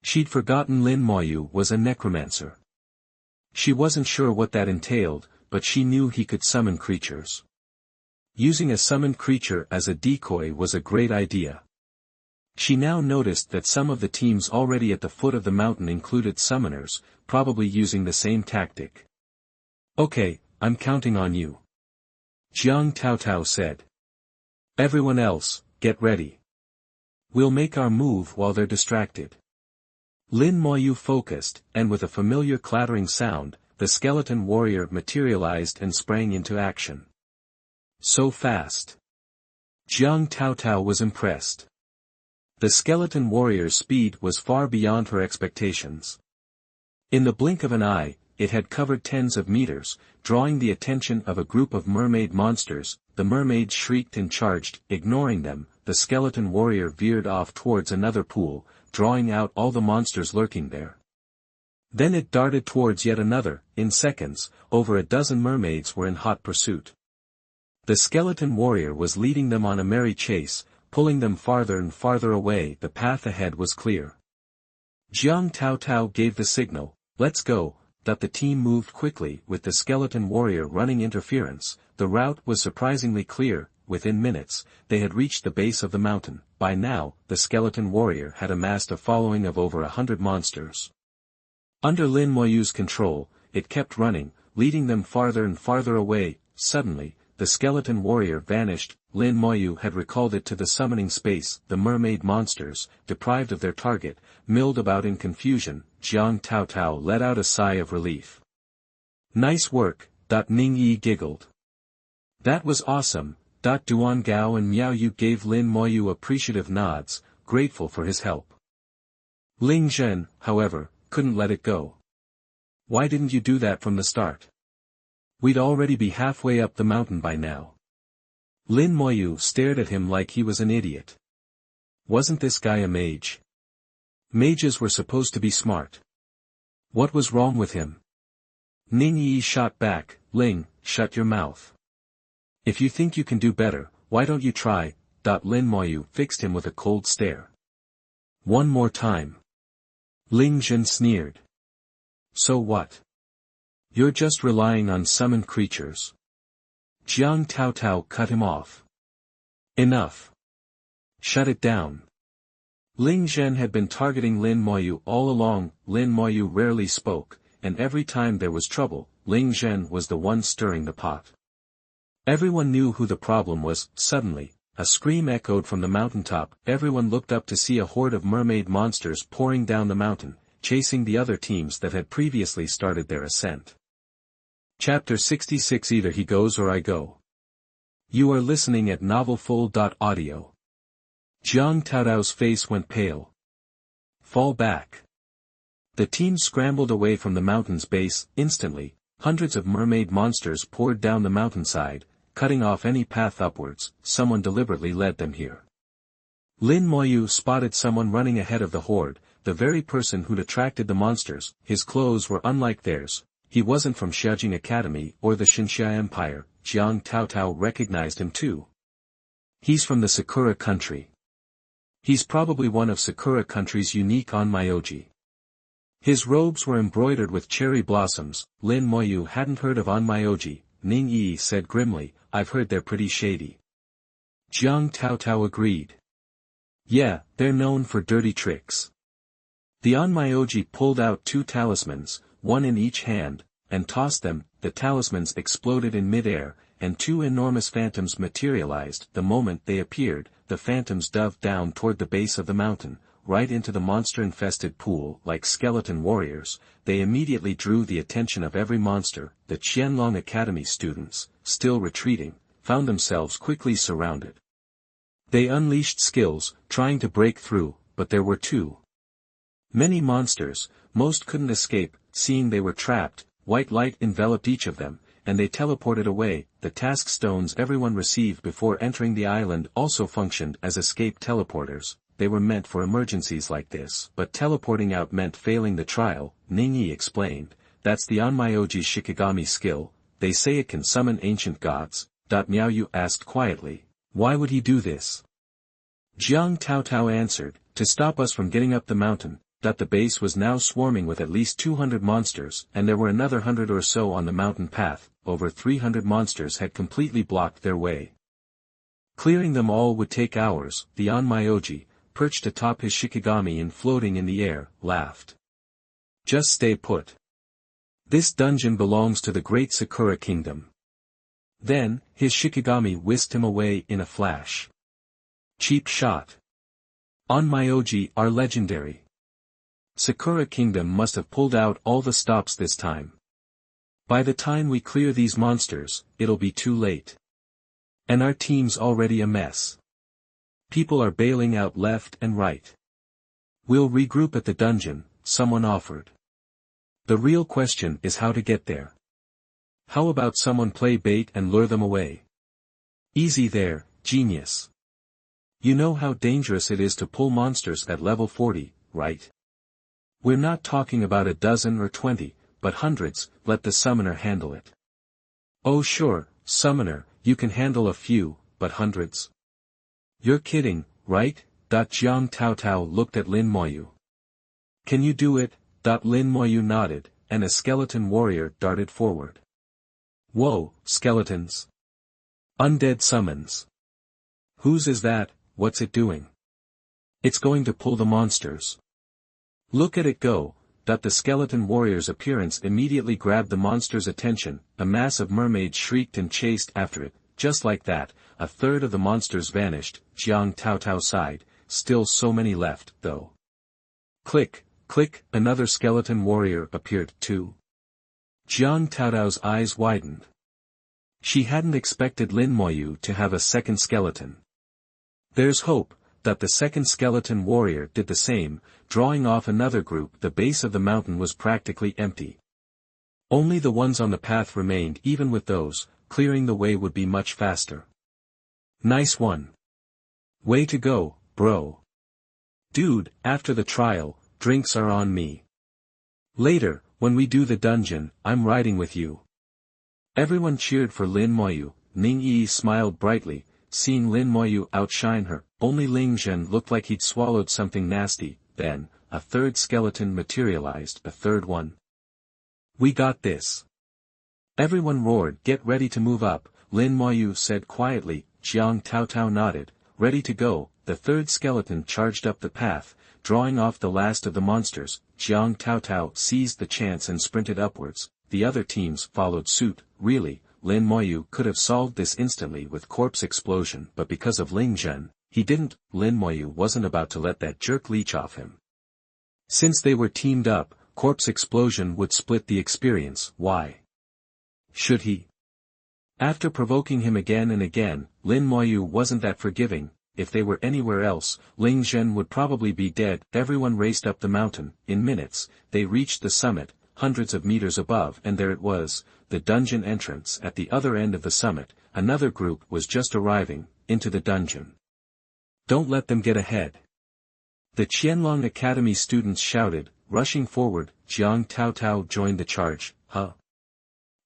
She'd forgotten Lin Moyu was a necromancer. She wasn't sure what that entailed, but she knew he could summon creatures. Using a summoned creature as a decoy was a great idea. She now noticed that some of the teams already at the foot of the mountain included summoners, probably using the same tactic. Okay, I'm counting on you. Jiang Tao Tao said. Everyone else, get ready. We'll make our move while they're distracted. Lin Moyu focused, and with a familiar clattering sound, the skeleton warrior materialized and sprang into action. So fast. Jiang Tao Tao was impressed. The skeleton warrior's speed was far beyond her expectations. In the blink of an eye, it had covered tens of meters, drawing the attention of a group of mermaid monsters. The mermaids shrieked and charged. Ignoring them, the skeleton warrior veered off towards another pool, drawing out all the monsters lurking there. Then it darted towards yet another. In seconds, over a dozen mermaids were in hot pursuit. The skeleton warrior was leading them on a merry chase, pulling them farther and farther away. The path ahead was clear. Jiang Tao Tao gave the signal, "Let's go." That the team moved quickly, with the skeleton warrior running interference. The route was surprisingly clear. Within minutes, they had reached the base of the mountain. By now, the skeleton warrior had amassed a following of over 100 monsters. Under Lin Moyu's control, it kept running, leading them farther and farther away. Suddenly, the skeleton warrior vanished. Lin Moyu had recalled it to the summoning space. The mermaid monsters, deprived of their target, milled about in confusion. Jiang Tao Tao let out a sigh of relief. "Nice work," Ning Yi giggled. "That was awesome." Duan Gao and Miao Yu gave Lin Moyu appreciative nods, grateful for his help. Ling Zhen, however, couldn't let it go. "Why didn't you do that from the start? We'd already be halfway up the mountain by now." Lin Moyu stared at him like he was an idiot. Wasn't this guy a mage? Mages were supposed to be smart. What was wrong with him? Ning Yi shot back, "Ling, shut your mouth. If you think you can do better, why don't you try?" Lin Moyu fixed him with a cold stare. "One more time." Ling Zhen sneered. "So what? You're just relying on summoned creatures." Jiang Tao Tao cut him off. "Enough. Shut it down." Ling Zhen had been targeting Lin Moyu all along. Lin Moyu rarely spoke, and every time there was trouble, Ling Zhen was the one stirring the pot. Everyone knew who the problem was. Suddenly, a scream echoed from the mountaintop. Everyone looked up to see a horde of mermaid monsters pouring down the mountain, chasing the other teams that had previously started their ascent. Chapter 66. Either he goes or I go. You are listening at novelfull.audio. Jiang Taotao's face went pale. "Fall back." The team scrambled away from the mountain's base. Instantly, hundreds of mermaid monsters poured down the mountainside, cutting off any path upwards. Someone deliberately led them here. Lin Moyu spotted someone running ahead of the horde, the very person who'd attracted the monsters. His clothes were unlike theirs. He wasn't from Xiaojing Academy or the Xinxia Empire. Jiang Tao Tao recognized him too. He's from the Sakura country. He's probably one of Sakura country's unique onmyoji. His robes were embroidered with cherry blossoms. Lin Moyu hadn't heard of onmyoji. Ning Yi said grimly, "I've heard they're pretty shady." Jiang Tao Tao agreed. "Yeah, they're known for dirty tricks." The onmyoji pulled out 2 talismans, one in each hand, and tossed them. The talismans exploded in midair, and 2 enormous phantoms materialized. The moment they appeared, the phantoms dove down toward the base of the mountain, right into the monster-infested pool. Like skeleton warriors, they immediately drew the attention of every monster. The Qianlong Academy students, still retreating, found themselves quickly surrounded. They unleashed skills, trying to break through, but there were too many monsters. Most couldn't escape. Seeing they were trapped, white light enveloped each of them, and they teleported away. The task stones everyone received before entering the island also functioned as escape teleporters. They were meant for emergencies like this, but teleporting out meant failing the trial. Ning Yi explained, "That's the onmyoji Shikigami skill. They say it can summon ancient gods." Miao Yu asked quietly, "Why would he do this?" Jiang Tao Tao answered, "To stop us from getting up the mountain." The base was now swarming with at least 200 monsters, and there were another 100 or so on the mountain path. Over 300 monsters had completely blocked their way. Clearing them all would take hours. The onmyoji, perched atop his Shikigami and floating in the air, laughed. "Just stay put. This dungeon belongs to the great Sakura kingdom." Then, his Shikigami whisked him away in a flash. Cheap shot. Onmyoji are legendary. Sakura Kingdom must have pulled out all the stops this time. By the time we clear these monsters, it'll be too late. And our team's already a mess. People are bailing out left and right. We'll regroup at the dungeon, someone offered. The real question is how to get there. How about someone play bait and lure them away? Easy there, genius. You know how dangerous it is to pull monsters at level 40, right? We're not talking about a dozen or 20, but hundreds. Let the summoner handle it. Oh sure, summoner, you can handle a few, but hundreds? You're kidding, right? Jiang Taotao looked at Lin Moyu. Can you do it? Lin Moyu nodded, and a skeleton warrior darted forward. Whoa, skeletons. Undead summons. Whose is that? What's it doing? It's going to pull the monsters. Look at it go. The skeleton warrior's appearance immediately grabbed the monster's attention. A mass of mermaids shrieked and chased after it. Just like that, a third of the monsters vanished. Jiang Taotao sighed. Still so many left, though. Click, click, another skeleton warrior appeared too. Jiang Taotao's eyes widened. She hadn't expected Lin Moyu to have a second skeleton. There's hope. The second skeleton warrior did the same, drawing off another group. The base of the mountain was practically empty. Only the ones on the path remained. Even with those, clearing the way would be much faster. Nice one. Way to go, bro. Dude, after the trial, drinks are on me. Later, when we do the dungeon, I'm riding with you. Everyone cheered for Lin Moyu. Ning Yi smiled brightly, seeing Lin Moyu outshine her. Only Ling Zhen looked like he'd swallowed something nasty. Then, a third skeleton materialized. A third one. We got this. Everyone roared. Get ready to move up, Lin Moyu said quietly. Jiang Taotao nodded. Ready to go. The third skeleton charged up the path, drawing off the last of the monsters. Jiang Taotao seized the chance and sprinted upwards. The other teams followed suit. Really, Lin Moyu could have solved this instantly with corpse explosion, but because of Ling Zhen, he didn't. Lin Moyu wasn't about to let that jerk leech off him. Since they were teamed up, corpse explosion would split the experience. Why should he? After provoking him again and again, Lin Moyu wasn't that forgiving. If they were anywhere else, Ling Zhen would probably be dead. Everyone raced up the mountain. In minutes, they reached the summit, hundreds of meters above, and there it was, the dungeon entrance at the other end of the summit. Another group was just arriving, into the dungeon. Don't let them get ahead. The Qianlong Academy students shouted, rushing forward. Jiang Taotao joined the charge. Huh?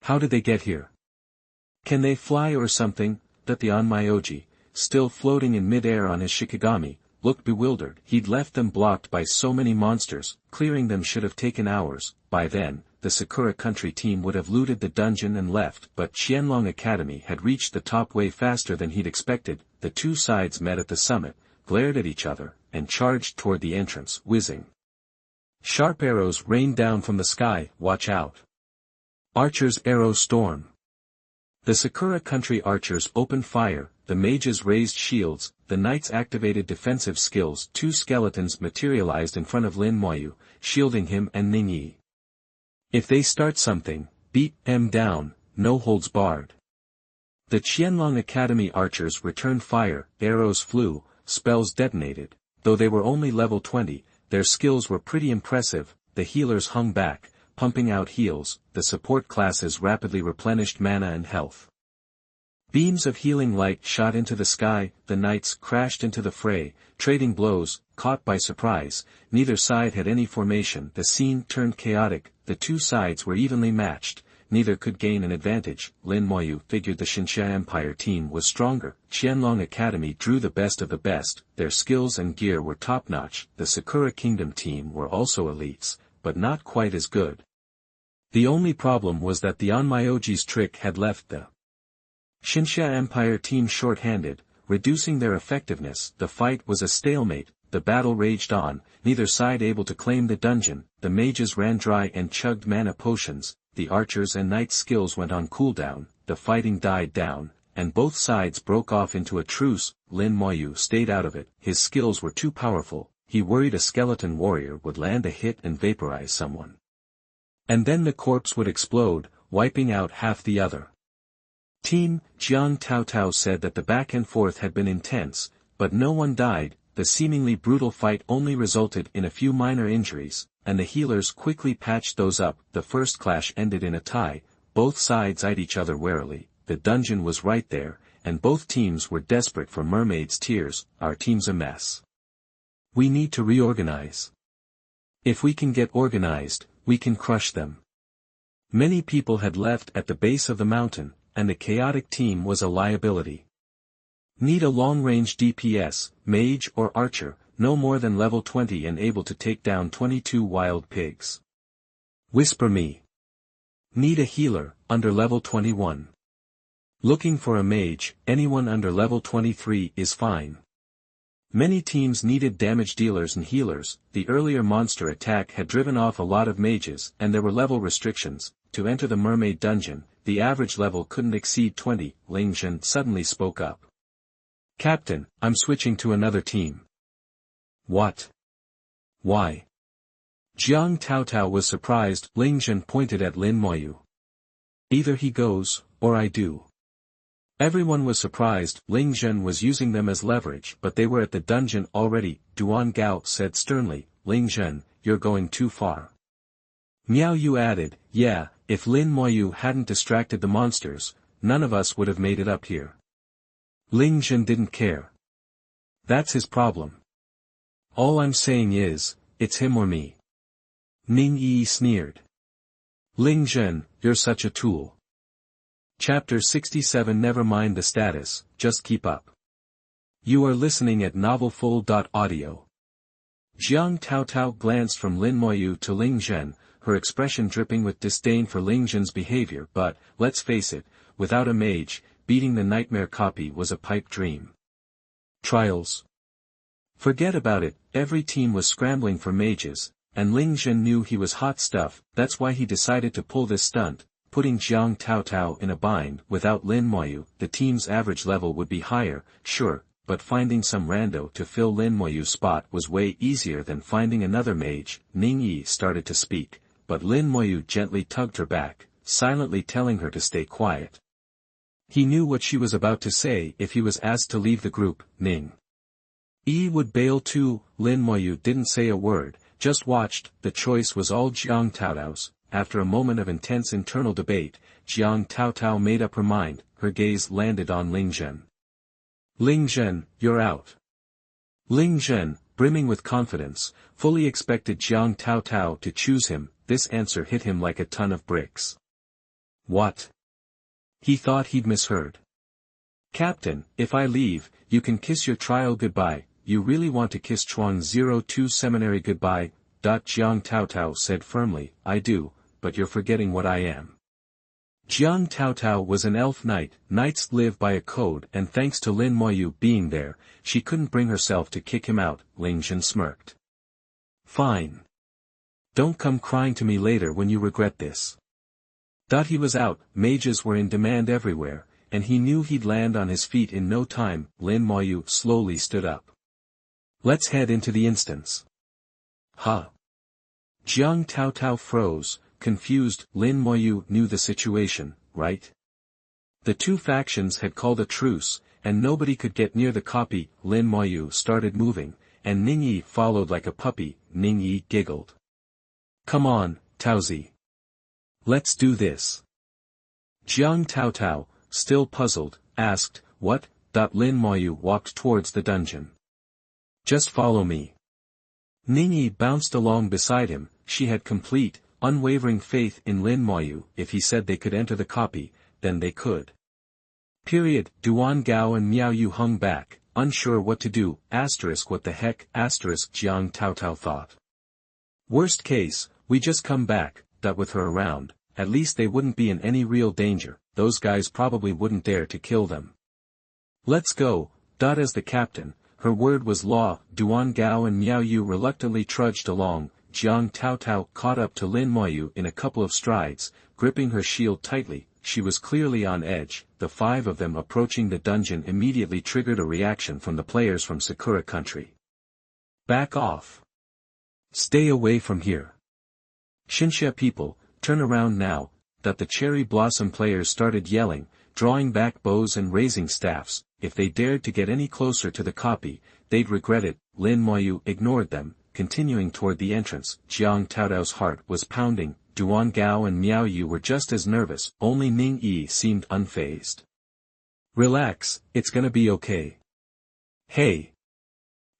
How did they get here? Can they fly or something? The Onmyoji, still floating in mid-air on his shikigami, looked bewildered. He'd left them blocked by so many monsters. Clearing them should have taken hours. By then, the Sakura Country team would have looted the dungeon and left, but Qianlong Academy had reached the top way faster than he'd expected. The two sides met at the summit, glared at each other, and charged toward the entrance, whizzing. Sharp arrows rained down from the sky. Watch out. Archers' arrow storm. The Sakura Country archers opened fire, the mages raised shields, the knights activated defensive skills. Two skeletons materialized in front of Lin Moyu, shielding him and Ning Yi. If they start something, beat them down, no holds barred. The Qianlong Academy archers returned fire, arrows flew, spells detonated. Though they were only level 20, their skills were pretty impressive. The healers hung back, pumping out heals. The support classes rapidly replenished mana and health. Beams of healing light shot into the sky. The knights crashed into the fray, trading blows. Caught by surprise, neither side had any formation. The scene turned chaotic. The two sides were evenly matched. Neither could gain an advantage. Lin Moyu figured the Xinxia Empire team was stronger. Qianlong Academy drew the best of the best. Their skills and gear were top-notch. The Sakura Kingdom team were also elites, but not quite as good. The only problem was that the Onmyoji's trick had left the Xinxia Empire team short-handed, reducing their effectiveness. The fight was a stalemate. The battle raged on, neither side able to claim the dungeon. The mages ran dry and chugged mana potions. The archers and knights' skills went on cooldown. The fighting died down, and both sides broke off into a truce. Lin Moyu stayed out of it. His skills were too powerful. He worried a skeleton warrior would land a hit and vaporize someone. And then the corpse would explode, wiping out half the other team. Jiang Taotao said that the back and forth had been intense, but no one died. The seemingly brutal fight only resulted in a few minor injuries, and the healers quickly patched those up. The first clash ended in a tie. Both sides eyed each other warily. The dungeon was right there, and both teams were desperate for Mermaid's tears. Our team's a mess. We need to reorganize. If we can get organized, we can crush them. Many people had left at the base of the mountain, and the chaotic team was a liability. Need a long-range DPS, mage or archer, no more than level 20 and able to take down 22 wild pigs. Whisper me. Need a healer, under level 21. Looking for a mage, anyone under level 23 is fine. Many teams needed damage dealers and healers. The earlier monster attack had driven off a lot of mages, and there were level restrictions. To enter the Mermaid dungeon, the average level couldn't exceed 20. Ling Zhen suddenly spoke up. Captain, I'm switching to another team. What? Why? Jiang Taotao was surprised. Ling Zhen pointed at Lin Moyu. Either he goes, or I do. Everyone was surprised. Ling Zhen was using them as leverage, but they were at the dungeon already. Duan Gao said sternly, Ling Zhen, you're going too far. Miao Yu added, yeah, if Lin Moyu hadn't distracted the monsters, none of us would have made it up here. Ling Zhen didn't care. That's his problem. All I'm saying is, it's him or me. Ning Yi sneered. Ling Zhen, you're such a tool. Chapter 67. Never mind the status, just keep up. You are listening at novelfull.audio. Jiang Taotao glanced from Lin Moyu to Ling Zhen, her expression dripping with disdain for Ling Zhen's behavior, but, let's face it, without a mage, beating the nightmare copy was a pipe dream. Trials. Forget about it. Every team was scrambling for mages, and Ling Zhen knew he was hot stuff. That's why he decided to pull this stunt, putting Jiang Taotao in a bind. Without Lin Moyu, the team's average level would be higher, sure, but finding some rando to fill Lin Moyu's spot was way easier than finding another mage. Ning Yi started to speak, but Lin Moyu gently tugged her back, silently telling her to stay quiet. He knew what she was about to say if he was asked to leave the group. Ning Yi would bail too. Lin Moyu didn't say a word, just watched. The choice was all Jiang Taotao's. After a moment of intense internal debate, Jiang Taotao made up her mind. Her gaze landed on Ling Zhen. Ling Zhen, you're out. Ling Zhen, brimming with confidence, fully expected Jiang Taotao to choose him. This answer hit him like a ton of bricks. What? He thought he'd misheard. Captain, if I leave, you can kiss your trial goodbye. You really want to kiss Chuang 02 Seminary goodbye? Jiang Taotao said firmly, I do, but you're forgetting what I am. Jiang Taotao was an elf knight. Knights live by a code, and thanks to Lin Moyu being there, she couldn't bring herself to kick him out. Ling Zhen smirked. Fine. Don't come crying to me later when you regret this. He was out. Mages were in demand everywhere, and he knew he'd land on his feet in no time. Lin Moyu slowly stood up. Let's head into the instance. Huh? Jiang Taotao froze, confused. Lin Moyu knew the situation, right? The two factions had called a truce, and nobody could get near the copy. Lin Moyu started moving, and Ning Yi followed like a puppy. Ning Yi giggled. Come on, Taozi. Let's do this. Jiang Taotao, still puzzled, asked, what? Lin Moyu walked towards the dungeon. Just follow me. Ning Yi bounced along beside him. She had complete, unwavering faith in Lin Moyu. If he said they could enter the copy, then they could. Duan Gao and Miao Yu hung back, unsure what to do. What the heck? Jiang Taotao thought. Worst case, we just come back. With her around, at least they wouldn't be in any real danger. Those guys probably wouldn't dare to kill them. Let's go. As the captain, her word was law. Duan Gao and Miao Yu reluctantly trudged along. Jiang Taotao caught up to Lin Moyu in a couple of strides, gripping her shield tightly. She was clearly on edge. The five of them approaching the dungeon immediately triggered a reaction from the players from Sakura country. Back off. Stay away from here. Xinsha people, turn around now. The cherry blossom players started yelling, drawing back bows and raising staffs. If they dared to get any closer to the copy, they'd regret it. Lin Moyu ignored them, continuing toward the entrance. Jiang Taotao's heart was pounding. Duan Gao and Miao Yu were just as nervous. Only Ning Yi seemed unfazed. Relax, it's gonna be okay. Hey!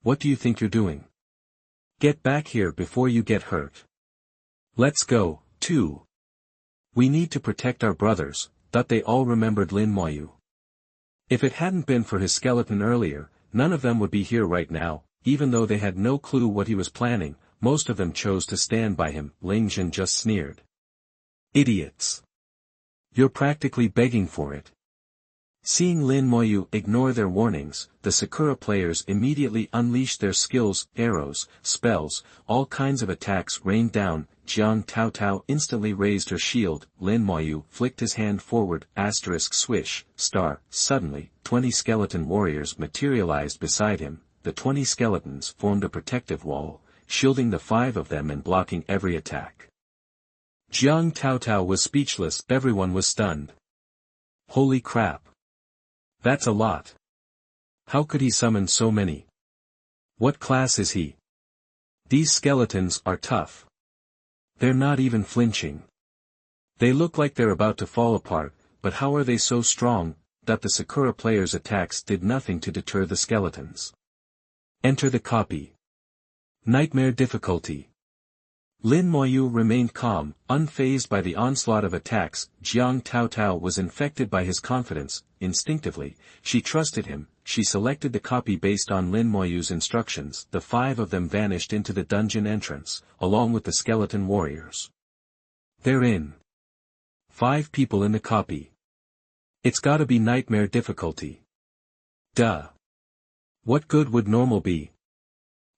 What do you think you're doing? Get back here before you get hurt. Let's go, too. We need to protect our brothers, that they all remembered Lin Moyu. If it hadn't been for his skeleton earlier, none of them would be here right now, even though they had no clue what he was planning. Most of them chose to stand by him. Ling Jin just sneered. Idiots. You're practically begging for it. Seeing Lin Moyu ignore their warnings, the Sakura players immediately unleashed their skills, arrows, spells, all kinds of attacks rained down. Jiang Taotao instantly raised her shield. Lin Moyu flicked his hand forward, swish, star. Suddenly, 20 skeleton warriors materialized beside him. The 20 skeletons formed a protective wall, shielding the 5 of them and blocking every attack. Jiang Taotao was speechless. Everyone was stunned. Holy crap. That's a lot. How could he summon so many? What class is he? These skeletons are tough. They're not even flinching. They look like they're about to fall apart, but how are they so strong? That the Sakura players' attacks did nothing to deter the skeletons. Enter the copy. Nightmare difficulty. Lin Moyu remained calm, unfazed by the onslaught of attacks. Jiang Taotao was infected by his confidence. Instinctively, she trusted him. She selected the copy based on Lin Moyu's instructions. The 5 of them vanished into the dungeon entrance, along with the skeleton warriors. They're in. 5 people in the copy. It's gotta be nightmare difficulty. Duh. What good would normal be?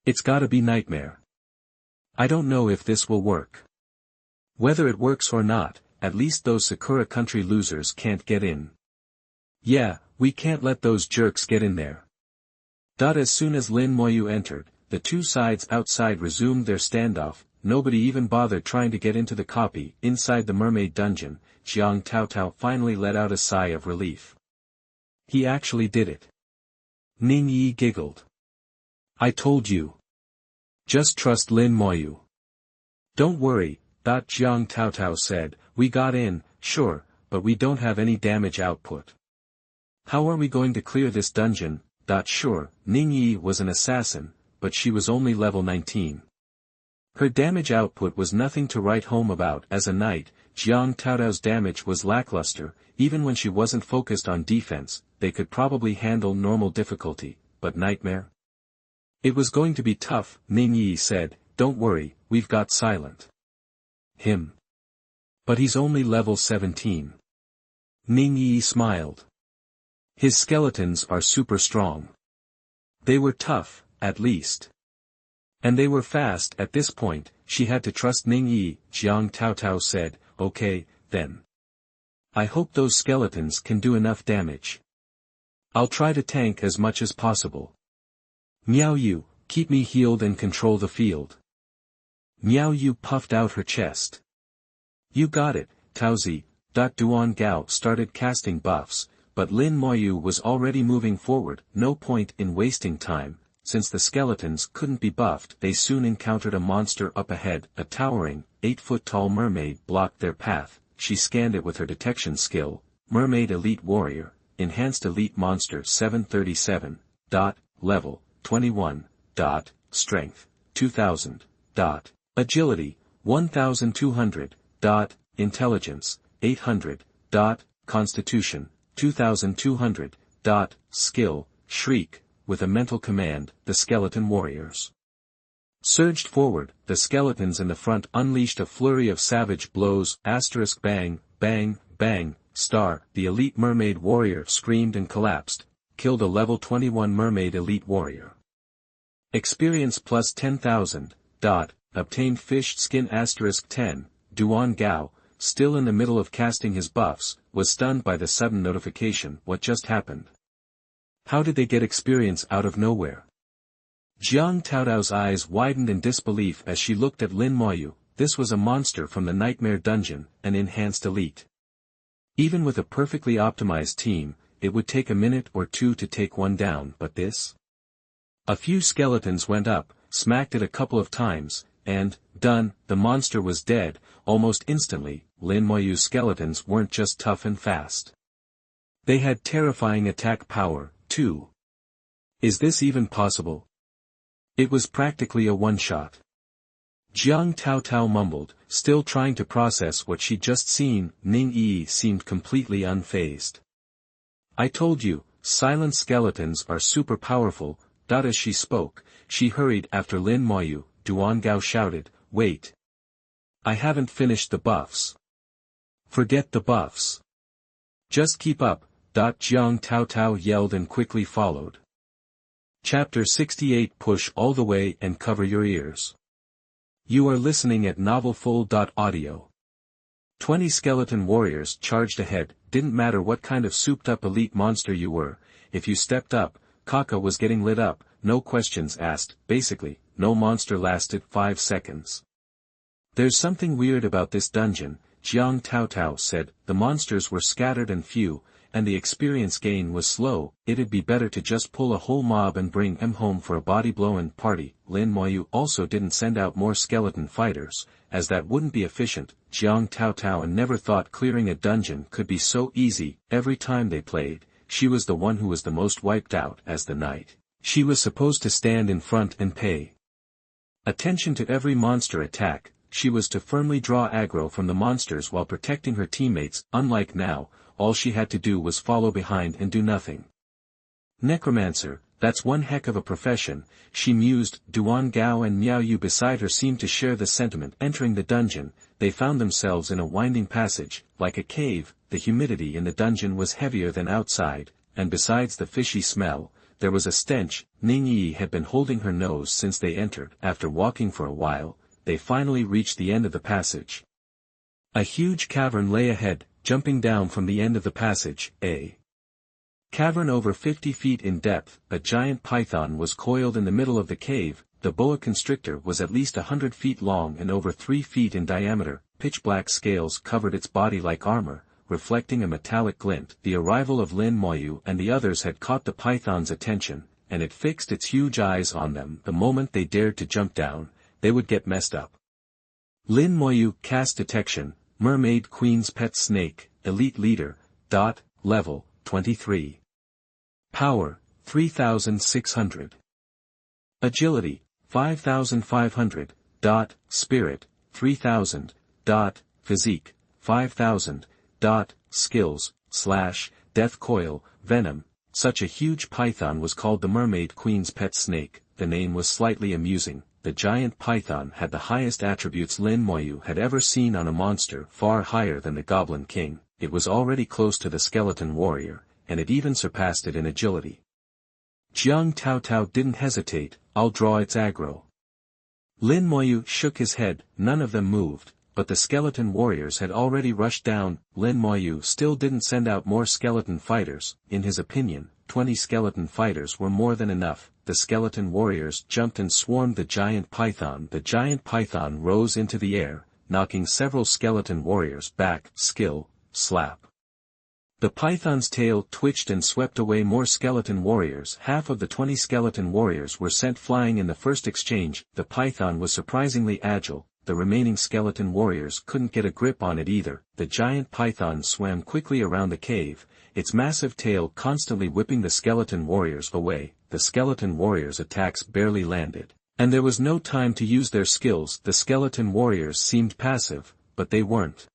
It's gotta be nightmare. I don't know if this will work. Whether it works or not, at least those Sakura country losers can't get in. Yeah, we can't let those jerks get in there. As soon as Lin Moyu entered, the 2 sides outside resumed their standoff. Nobody even bothered trying to get into the copy. Inside the mermaid dungeon, Jiang Taotao finally let out a sigh of relief. He actually did it. Ning Yi giggled. I told you. Just trust Lin Moyu. Don't worry, Jiang Taotao said, we got in, sure, but we don't have any damage output. How are we going to clear this dungeon? Sure, Ning Yi was an assassin, but she was only level 19. Her damage output was nothing to write home about. As a knight, Jiang Taotao's damage was lackluster. Even when she wasn't focused on defense, they could probably handle normal difficulty, but nightmare? It was going to be tough. Ning Yi said, don't worry, we've got Silent. Him. But he's only level 17. Ning Yi smiled. His skeletons are super strong. They were tough, at least. And they were fast. At this point, she had to trust Ning Yi. Jiang Taotao said, okay, then. I hope those skeletons can do enough damage. I'll try to tank as much as possible. Miao Yu, keep me healed and control the field. Miao Yu puffed out her chest. You got it, Taozi. Duan Gao started casting buffs, but Lin Moyu was already moving forward. No point in wasting time. Since the skeletons couldn't be buffed, they soon encountered a monster up ahead. A towering, 8-foot-tall mermaid blocked their path. She scanned it with her detection skill. Mermaid Elite Warrior, Enhanced Elite Monster 737. Level 21. Strength 2000. Agility 1200. Intelligence 800. Constitution 2200. Skill Shriek. With a mental command, the skeleton warriors surged forward. The skeletons in the front unleashed a flurry of savage blows. Bang, bang, bang, star. The elite mermaid warrior screamed and collapsed. Killed a level 21 mermaid elite warrior. Experience plus 10,000. Obtained fish skin 10. Duan Gao, still in the middle of casting his buffs, was stunned by the sudden notification. What just happened? How did they get experience out of nowhere? Jiang Taotao's eyes widened in disbelief as she looked at Lin Moyu. This was a monster from the Nightmare Dungeon, an enhanced elite. Even with a perfectly optimized team, it would take a minute or two to take one down, but this? A few skeletons went up, smacked it a couple of times, and, done, the monster was dead. Almost instantly. Lin Moyu's skeletons weren't just tough and fast. They had terrifying attack power, too. Is this even possible? It was practically a one-shot. Jiang Taotao mumbled, still trying to process what she'd just seen. Ning Yi seemed completely unfazed. I told you, silent skeletons are super powerful. As she spoke, she hurried after Lin Moyu. Duan Gao shouted, wait. I haven't finished the buffs. Forget the buffs. Just keep up. Jiang Taotao yelled and quickly followed. Chapter 68. Push all the way and cover your ears. You are listening at novelfull.audio. 20 skeleton warriors charged ahead. Didn't matter what kind of souped-up elite monster you were, if you stepped up, Kaka was getting lit up, no questions asked. Basically, no monster lasted 5 seconds. There's something weird about this dungeon, Jiang Taotao said. The monsters were scattered and few, and the experience gain was slow. It'd be better to just pull a whole mob and bring them home for a body-blowing party. Lin Moyu also didn't send out more skeleton fighters, as that wouldn't be efficient. Jiang Taotao never thought clearing a dungeon could be so easy. Every time they played, she was the one who was the most wiped out. As the knight, she was supposed to stand in front and pay attention to every monster attack. She was to firmly draw aggro from the monsters while protecting her teammates. Unlike now, all she had to do was follow behind and do nothing. Necromancer, that's one heck of a profession, she mused. Duan Gao and Miao Yu beside her seemed to share the sentiment. Entering the dungeon, they found themselves in a winding passage, like a cave. The humidity in the dungeon was heavier than outside, and besides the fishy smell, there was a stench. Ning Yi had been holding her nose since they entered. After walking for a while, they finally reached the end of the passage. A huge cavern lay ahead. Jumping down from the end of the passage, a cavern over 50 feet in depth, a giant python was coiled in the middle of the cave. The boa constrictor was at least 100 feet long and over 3 feet in diameter. Pitch-black scales covered its body like armor, reflecting a metallic glint. The arrival of Lin Moyu and the others had caught the python's attention, and it fixed its huge eyes on them. The moment they dared to jump down, they would get messed up. Lin Moyu cast detection. Mermaid Queen's pet snake, elite leader. Level 23. Power 3600. Agility 5500. Spirit 3000. Physique 5000. Skills / death coil, venom. Such a huge python was called the Mermaid Queen's pet snake. The name was slightly amusing. The giant python had the highest attributes Lin Moyu had ever seen on a monster, far higher than the Goblin King. It was already close to the skeleton warrior, and it even surpassed it in agility. Jiang Taotao didn't hesitate. I'll draw its aggro. Lin Moyu shook his head. None of them moved, but the skeleton warriors had already rushed down. Lin Moyu still didn't send out more skeleton fighters. In his opinion, 20 skeleton fighters were more than enough. The skeleton warriors jumped and swarmed the giant python. The giant python rose into the air, knocking several skeleton warriors back. Skill, slap. The python's tail twitched and swept away more skeleton warriors. Half of the 20 skeleton warriors were sent flying in the first exchange. The python was surprisingly agile. The remaining skeleton warriors couldn't get a grip on it either. The giant python swam quickly around the cave, its massive tail constantly whipping the skeleton warriors away. The skeleton warriors' attacks barely landed, and there was no time to use their skills. The skeleton warriors seemed passive, but they weren't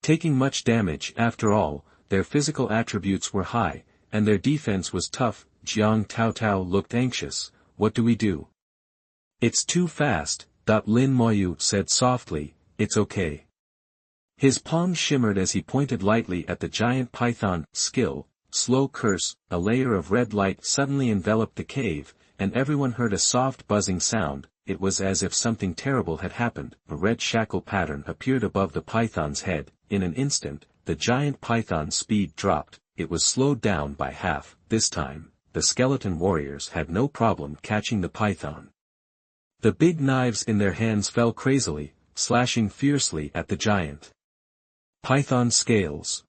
taking much damage. After all, their physical attributes were high, and their defense was tough. Jiang Taotao looked anxious. What do we do? It's too fast. Lin Moyu said softly. It's okay. His palms shimmered as he pointed lightly at the giant python. Skill, slow curse. A layer of red light suddenly enveloped the cave, and everyone heard a soft buzzing sound. It was as if something terrible had happened. A red shackle pattern appeared above the python's head. In an instant, the giant python's speed dropped. It was slowed down by half. This time, the skeleton warriors had no problem catching the python. The big knives in their hands fell crazily, slashing fiercely at the giant python scales.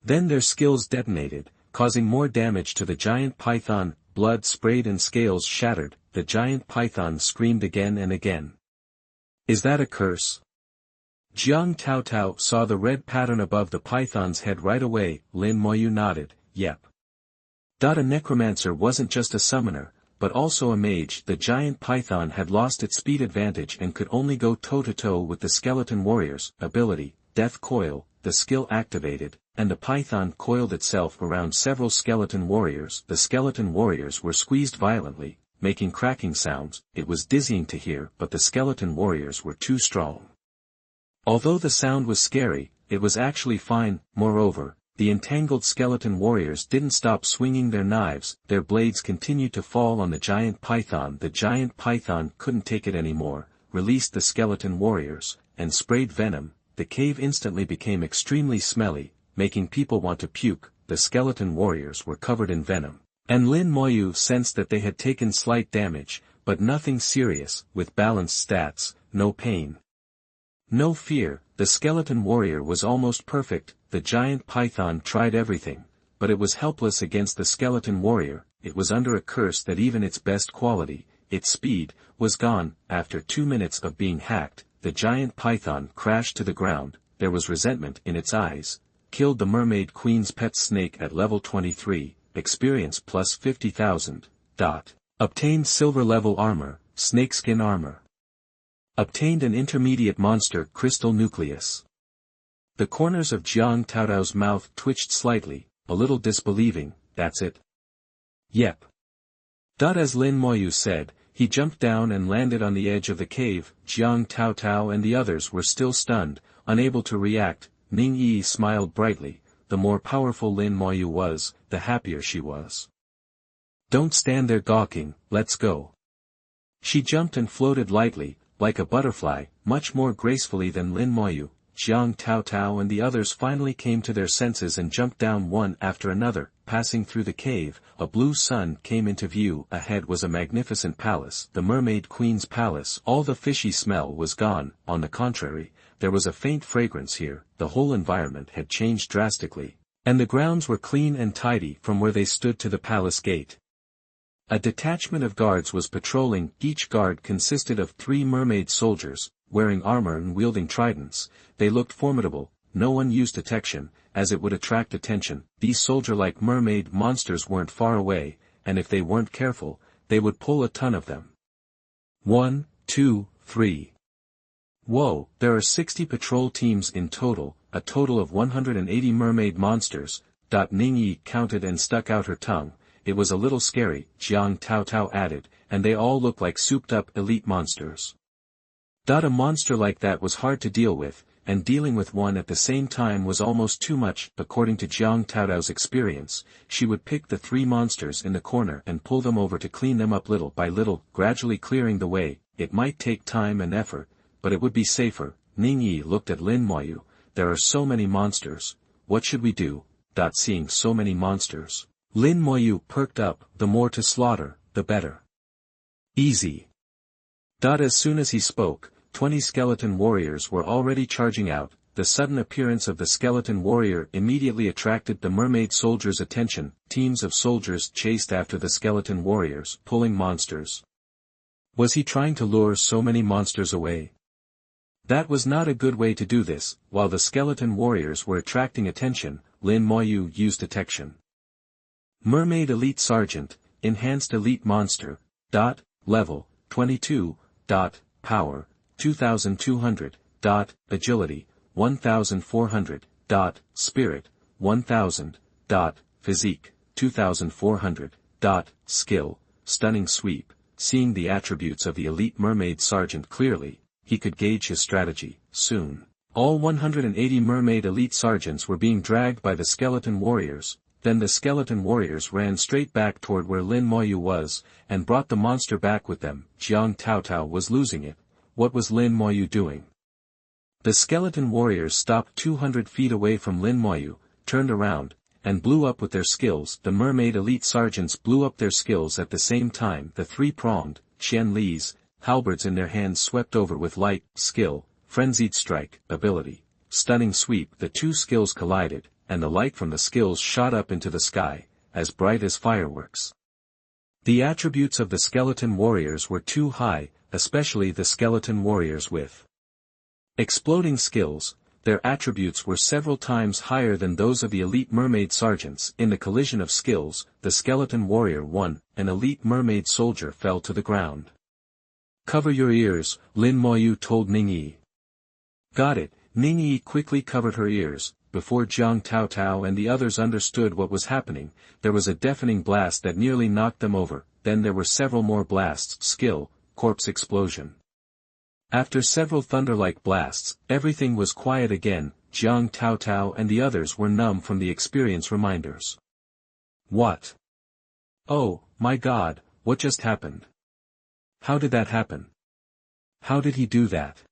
Then their skills detonated, causing more damage to the giant python. Blood sprayed and scales shattered. The giant python screamed again and again. Is that a curse? Jiang Taotao saw the red pattern above the python's head right away. Lin Moyu nodded. Yep. A necromancer wasn't just a summoner. but also a mage. The giant python had lost its speed advantage and could only go toe-to-toe with the skeleton warriors. Ability, Death Coil, the skill activated, and the python coiled itself around several skeleton warriors. The skeleton warriors were squeezed violently, making cracking sounds. It was dizzying to hear, but the skeleton warriors were too strong. Although the sound was scary, it was actually fine. Moreover, the entangled skeleton warriors didn't stop swinging their knives. Their blades continued to fall on the giant python. The giant python couldn't take it anymore, released the skeleton warriors, and sprayed venom. The cave instantly became extremely smelly, making people want to puke. The skeleton warriors were covered in venom, and Lin Moyu sensed that they had taken slight damage, but nothing serious. With balanced stats, no pain, no fear. The skeleton warrior was almost perfect. The giant python tried everything, but it was helpless against the skeleton warrior. It was under a curse that even its best quality, its speed, was gone. After 2 minutes of being hacked, the giant python crashed to the ground. There was resentment in its eyes. Killed the mermaid queen's pet snake at level 23, experience plus 50,000. Obtained silver level armor, snakeskin armor. Obtained an intermediate monster crystal nucleus. The corners of Jiang Taotao's mouth twitched slightly, a little disbelieving. That's it? Yep. As Lin Moyu said, he jumped down and landed on the edge of the cave. Jiang Taotao and the others were still stunned, unable to react. Ning Yi smiled brightly. The more powerful Lin Moyu was, the happier she was. Don't stand there gawking, let's go. She jumped and floated lightly, like a butterfly, much more gracefully than Lin Moyu. Jiang Taotao and the others finally came to their senses and jumped down one after another. Passing through the cave, a blue sun came into view. Ahead was a magnificent palace, the Mermaid Queen's palace. All the fishy smell was gone. On the contrary, there was a faint fragrance here. The whole environment had changed drastically, and the grounds were clean and tidy from where they stood to the palace gate. A detachment of guards was patrolling. Each guard consisted of 3 mermaid soldiers, wearing armor and wielding tridents. They looked formidable. No one used detection, as it would attract attention. These soldier-like mermaid monsters weren't far away, and if they weren't careful, they would pull a ton of them. 1, 2, 3. Whoa, there are 60 patrol teams in total, a total of 180 mermaid monsters. Ning Yi counted and stuck out her tongue. It was a little scary, Jiang Taotao added, and they all look like souped-up elite monsters. A monster like that was hard to deal with, and dealing with one at the same time was almost too much. According to Jiang Taotao's experience, she would pick the 3 monsters in the corner and pull them over to clean them up little by little, gradually clearing the way. It might take time and effort, but it would be safer. Ning Yi looked at Lin Moyu. There are so many monsters. What should we do? Seeing so many monsters, Lin Moyu perked up. The more to slaughter, the better. Easy. As soon as he spoke, 20 skeleton warriors were already charging out. The sudden appearance of the skeleton warrior immediately attracted the mermaid soldiers' attention. Teams of soldiers chased after the skeleton warriors, pulling monsters. Was he trying to lure so many monsters away? That was not a good way to do this. While the skeleton warriors were attracting attention, Lin Moyu used detection. Mermaid Elite Sergeant, Enhanced Elite Monster. Level 22. Power 2200. Agility 1400. Spirit 1000. Physique 2400. Skill, Stunning Sweep. Seeing the attributes of the elite mermaid sergeant clearly, he could gauge his strategy. Soon, all 180 mermaid elite sergeants were being dragged by the skeleton warriors. Then the skeleton warriors ran straight back toward where Lin Moyu was, and brought the monster back with them. Jiang Taotao was losing it. What was Lin Moyu doing? The skeleton warriors stopped 200 feet away from Lin Moyu, turned around, and blew up with their skills. The mermaid elite sergeants blew up their skills at the same time. The 3-pronged, Qian Li's, halberds in their hands swept over with light, skill, frenzied strike, ability, stunning sweep. The 2 skills collided, and the light from the skills shot up into the sky, as bright as fireworks. The attributes of the skeleton warriors were too high, especially the skeleton warriors with exploding skills. their attributes were several times higher than those of the elite mermaid sergeants. In the collision of skills, the skeleton warrior won, an elite mermaid soldier fell to the ground. "Cover your ears," Lin Moyu told Ningyi. "Got it." Ningyi quickly covered her ears. Before Jiang Taotao and the others understood what was happening, there was a deafening blast that nearly knocked them over, then there were several more blasts. Skill, corpse explosion. After several thunder-like blasts, everything was quiet again. Jiang Taotao and the others were numb from the experience reminders. What? Oh, my God, what just happened? How did that happen? How did he do that?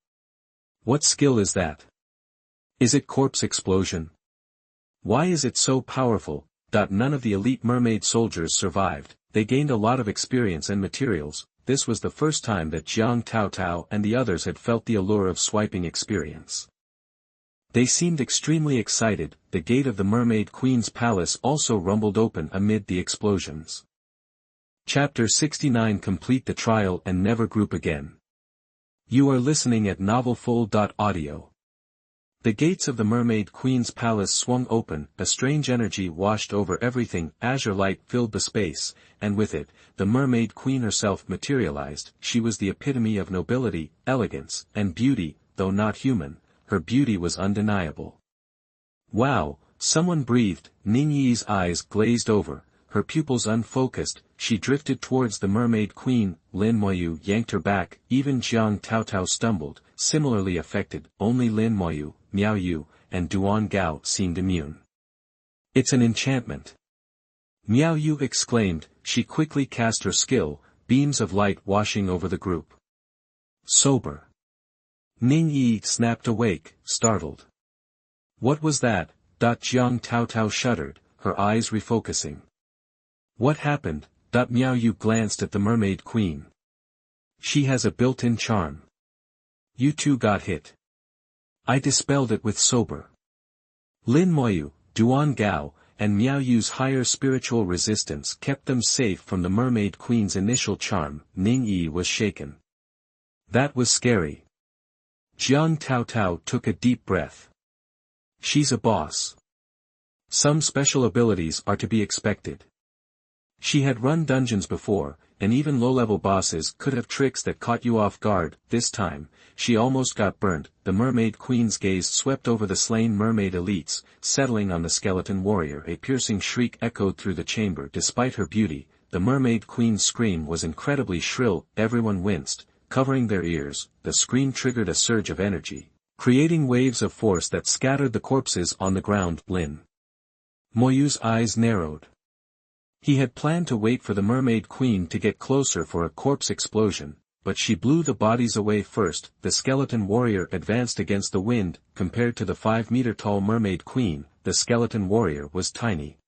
What skill is that? Is it corpse explosion? Why is it so powerful? None of the elite mermaid soldiers survived. They gained a lot of experience and materials. This was the first time that Jiang Taotao and the others had felt the allure of swiping experience. They seemed extremely excited. The gate of the Mermaid Queen's palace also rumbled open amid the explosions. Chapter 69. Complete the trial and never group again. You are listening at novelfull.audio. The gates of the Mermaid Queen's palace swung open, a strange energy washed over everything, azure light filled the space, and with it, the Mermaid Queen herself materialized. She was the epitome of nobility, elegance, and beauty, though not human, her beauty was undeniable. Wow, someone breathed. Ningyi's eyes glazed over, her pupils unfocused. She drifted towards the Mermaid Queen. Lin Moyu yanked her back. Even Jiang Taotao stumbled, similarly affected. Only Lin Moyu, Miao Yu, and Duan Gao seemed immune. It's an enchantment. Miao Yu exclaimed. She quickly cast her skill, beams of light washing over the group. Sober. Ningyi snapped awake, startled. What was that? Jiang Taotao shuddered, her eyes refocusing. What happened? Miao Yu glanced at the Mermaid Queen. She has a built-in charm. You two got hit. I dispelled it with sober. Lin Moyu, Duan Gao, and Miao Yu's higher spiritual resistance kept them safe from the Mermaid Queen's initial charm. Ningyi was shaken. That was scary. Jiang Taotao took a deep breath. She's a boss. Some special abilities are to be expected. She had run dungeons before, and even low-level bosses could have tricks that caught you off guard. This time, she almost got burnt. The Mermaid Queen's gaze swept over the slain mermaid elites, settling on the skeleton warrior. A piercing shriek echoed through the chamber. Despite her beauty, the Mermaid Queen's scream was incredibly shrill. Everyone winced, covering their ears. The scream triggered a surge of energy, creating waves of force that scattered the corpses on the ground. Lin Moyu's eyes narrowed. He had planned to wait for the Mermaid Queen to get closer for a corpse explosion, but she blew the bodies away first. The skeleton warrior advanced against the wind. Compared to the 5-meter-tall Mermaid Queen, the skeleton warrior was tiny.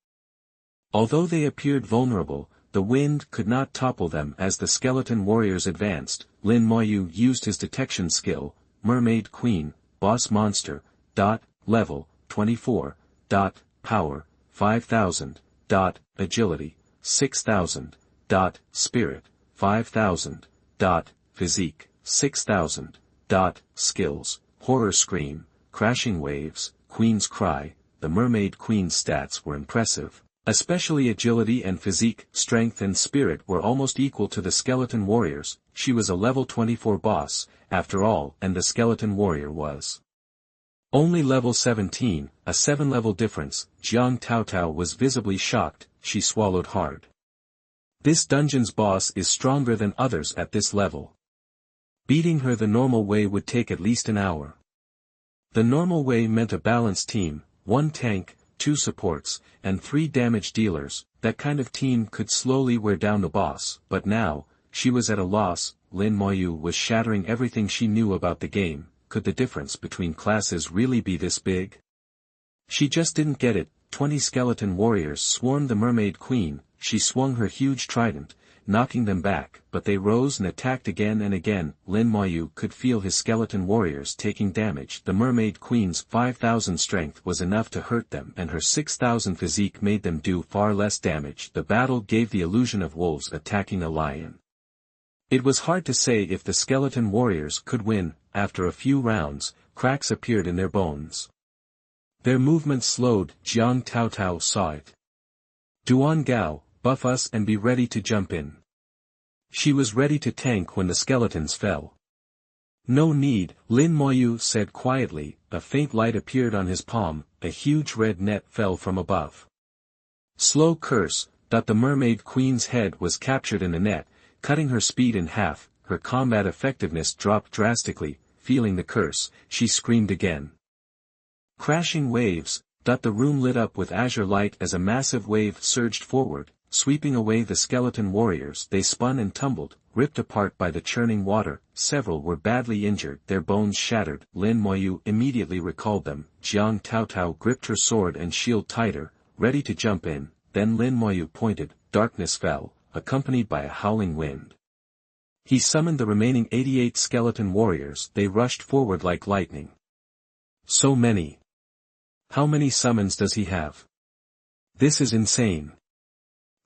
Although they appeared vulnerable, the wind could not topple them as the skeleton warriors advanced. Lin Moyu used his detection skill. Mermaid Queen, boss monster, level, 24, power, 5000, agility, 6000, spirit, 5000, physique, 6000, skills, horror scream, crashing waves, queen's cry. The Mermaid Queen's stats were impressive, especially agility and physique. Strength and spirit were almost equal to the skeleton warriors. She was a level 24 boss, after all, and the skeleton warrior was only level 17, a 7-level difference. Jiang Taotao was visibly shocked. She swallowed hard. This dungeon's boss is stronger than others at this level. Beating her the normal way would take at least an hour. The normal way meant a balanced team, 1 tank, 2 supports, and 3 damage dealers. That kind of team could slowly wear down the boss, but now, she was at a loss. Lin Moyu was shattering everything she knew about the game. Could the difference between classes really be this big? She just didn't get it. 20 skeleton warriors swarmed the Mermaid Queen. She swung her huge trident, knocking them back, but they rose and attacked again and again. Lin Moyu could feel his skeleton warriors taking damage. The Mermaid Queen's 5000 strength was enough to hurt them, and her 6000 physique made them do far less damage. The battle gave the illusion of wolves attacking a lion. It was hard to say if the skeleton warriors could win. After a few rounds, cracks appeared in their bones. Their movements slowed. Jiang Taotao saw it. Duan Gao, buff us and be ready to jump in. She was ready to tank when the skeletons fell. No need, Lin Moyu said quietly. A faint light appeared on his palm, a huge red net fell from above. Slow curse. The mermaid queen's head was captured in the net, cutting her speed in half. Her combat effectiveness dropped drastically. Feeling the curse, she screamed again. Crashing waves. The room lit up with azure light as a massive wave surged forward, sweeping away the skeleton warriors. They spun and tumbled, ripped apart by the churning water. Several were badly injured, their bones shattered. Lin Moyu immediately recalled them. Jiang Taotao gripped her sword and shield tighter, ready to jump in. Then Lin Moyu pointed. Darkness fell, accompanied by a howling wind. He summoned the remaining 88 skeleton warriors. They rushed forward like lightning. So many. How many summons does he have? This is insane.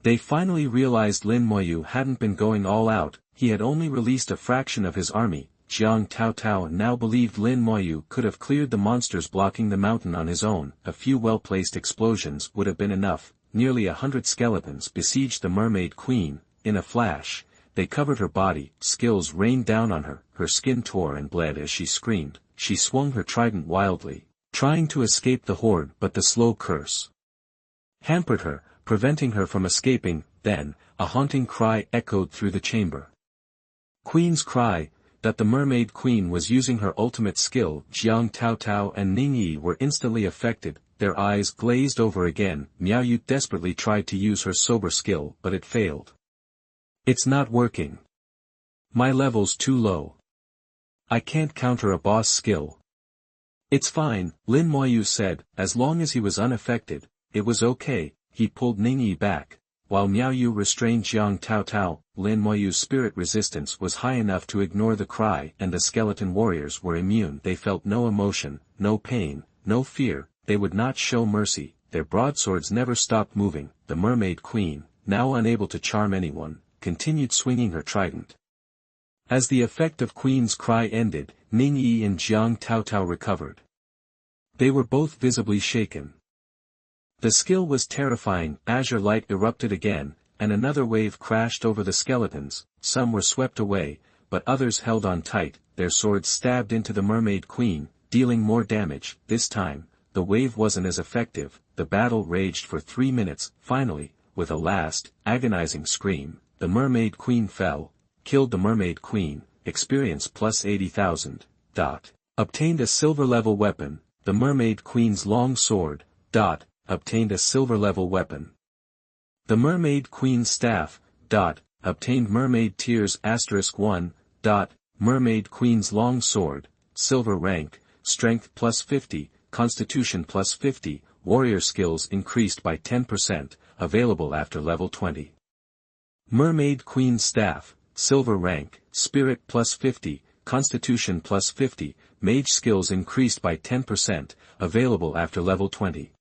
They finally realized Lin Moyu hadn't been going all out. He had only released a fraction of his army. Jiang Taotao now believed Lin Moyu could have cleared the monsters blocking the mountain on his own. A few well-placed explosions would have been enough. Nearly 100 skeletons besieged the mermaid queen. In a flash, they covered her body. Skills rained down on her. Her skin tore and bled as she screamed. She swung her trident wildly, trying to escape the horde, but the slow curse hampered her, preventing her from escaping. Then, a haunting cry echoed through the chamber. Queen's cry. The mermaid queen was using her ultimate skill. Jiang Taotao and Ning Yi were instantly affected. Their eyes glazed over again. Miao Yu desperately tried to use her sober skill, but it failed. It's not working. My level's too low. I can't counter a boss skill. It's fine, Lin Moyu said. As long as he was unaffected, it was okay. He pulled Ning Yi back. While Miao Yu restrained Jiang Taotao, Lin Moyu's spirit resistance was high enough to ignore the cry, and the skeleton warriors were immune. They felt no emotion, no pain, no fear. They would not show mercy. Their broadswords never stopped moving. The mermaid queen, now unable to charm anyone, continued swinging her trident. As the effect of Queen's cry ended, Ning Yi and Jiang Taotao recovered. They were both visibly shaken. The skill was terrifying. Azure light erupted again, and another wave crashed over the skeletons. Some were swept away, but others held on tight. Their swords stabbed into the mermaid queen, dealing more damage. This time, the wave wasn't as effective. The battle raged for 3 minutes. Finally, with a last, agonizing scream, the mermaid queen fell. Killed the mermaid queen. Experience plus 80,000. Obtained a silver level weapon. The mermaid queen's long sword. Obtained a silver level weapon. The mermaid queen's staff. Obtained mermaid tears *1. Mermaid queen's long sword. Silver rank. Strength plus 50. Constitution plus 50. Warrior skills increased by 10%. Available after level 20. Mermaid queen's staff. Silver rank. Spirit plus 50. Constitution plus 50. Mage skills increased by 10%. Available after level 20.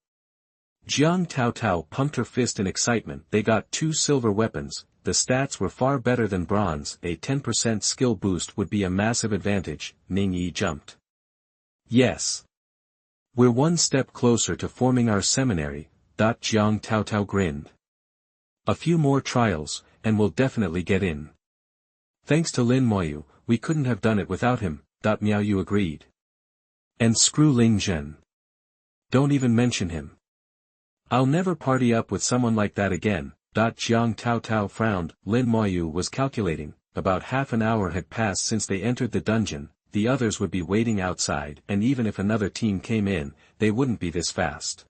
Jiang Taotao pumped her fist in excitement. They got 2 silver weapons. The stats were far better than bronze. A 10% skill boost would be a massive advantage. Ning Yi jumped. Yes. We're one step closer to forming our seminary. Jiang Taotao grinned. A few more trials, and we'll definitely get in. Thanks to Lin Moyu, we couldn't have done it without him. Miao Yu agreed. And screw Ling Zhen. Don't even mention him. I'll never party up with someone like that again. Jiang Taotao frowned. Lin Moyu was calculating. About half an hour had passed since they entered the dungeon. The others would be waiting outside, and even if another team came in, they wouldn't be this fast.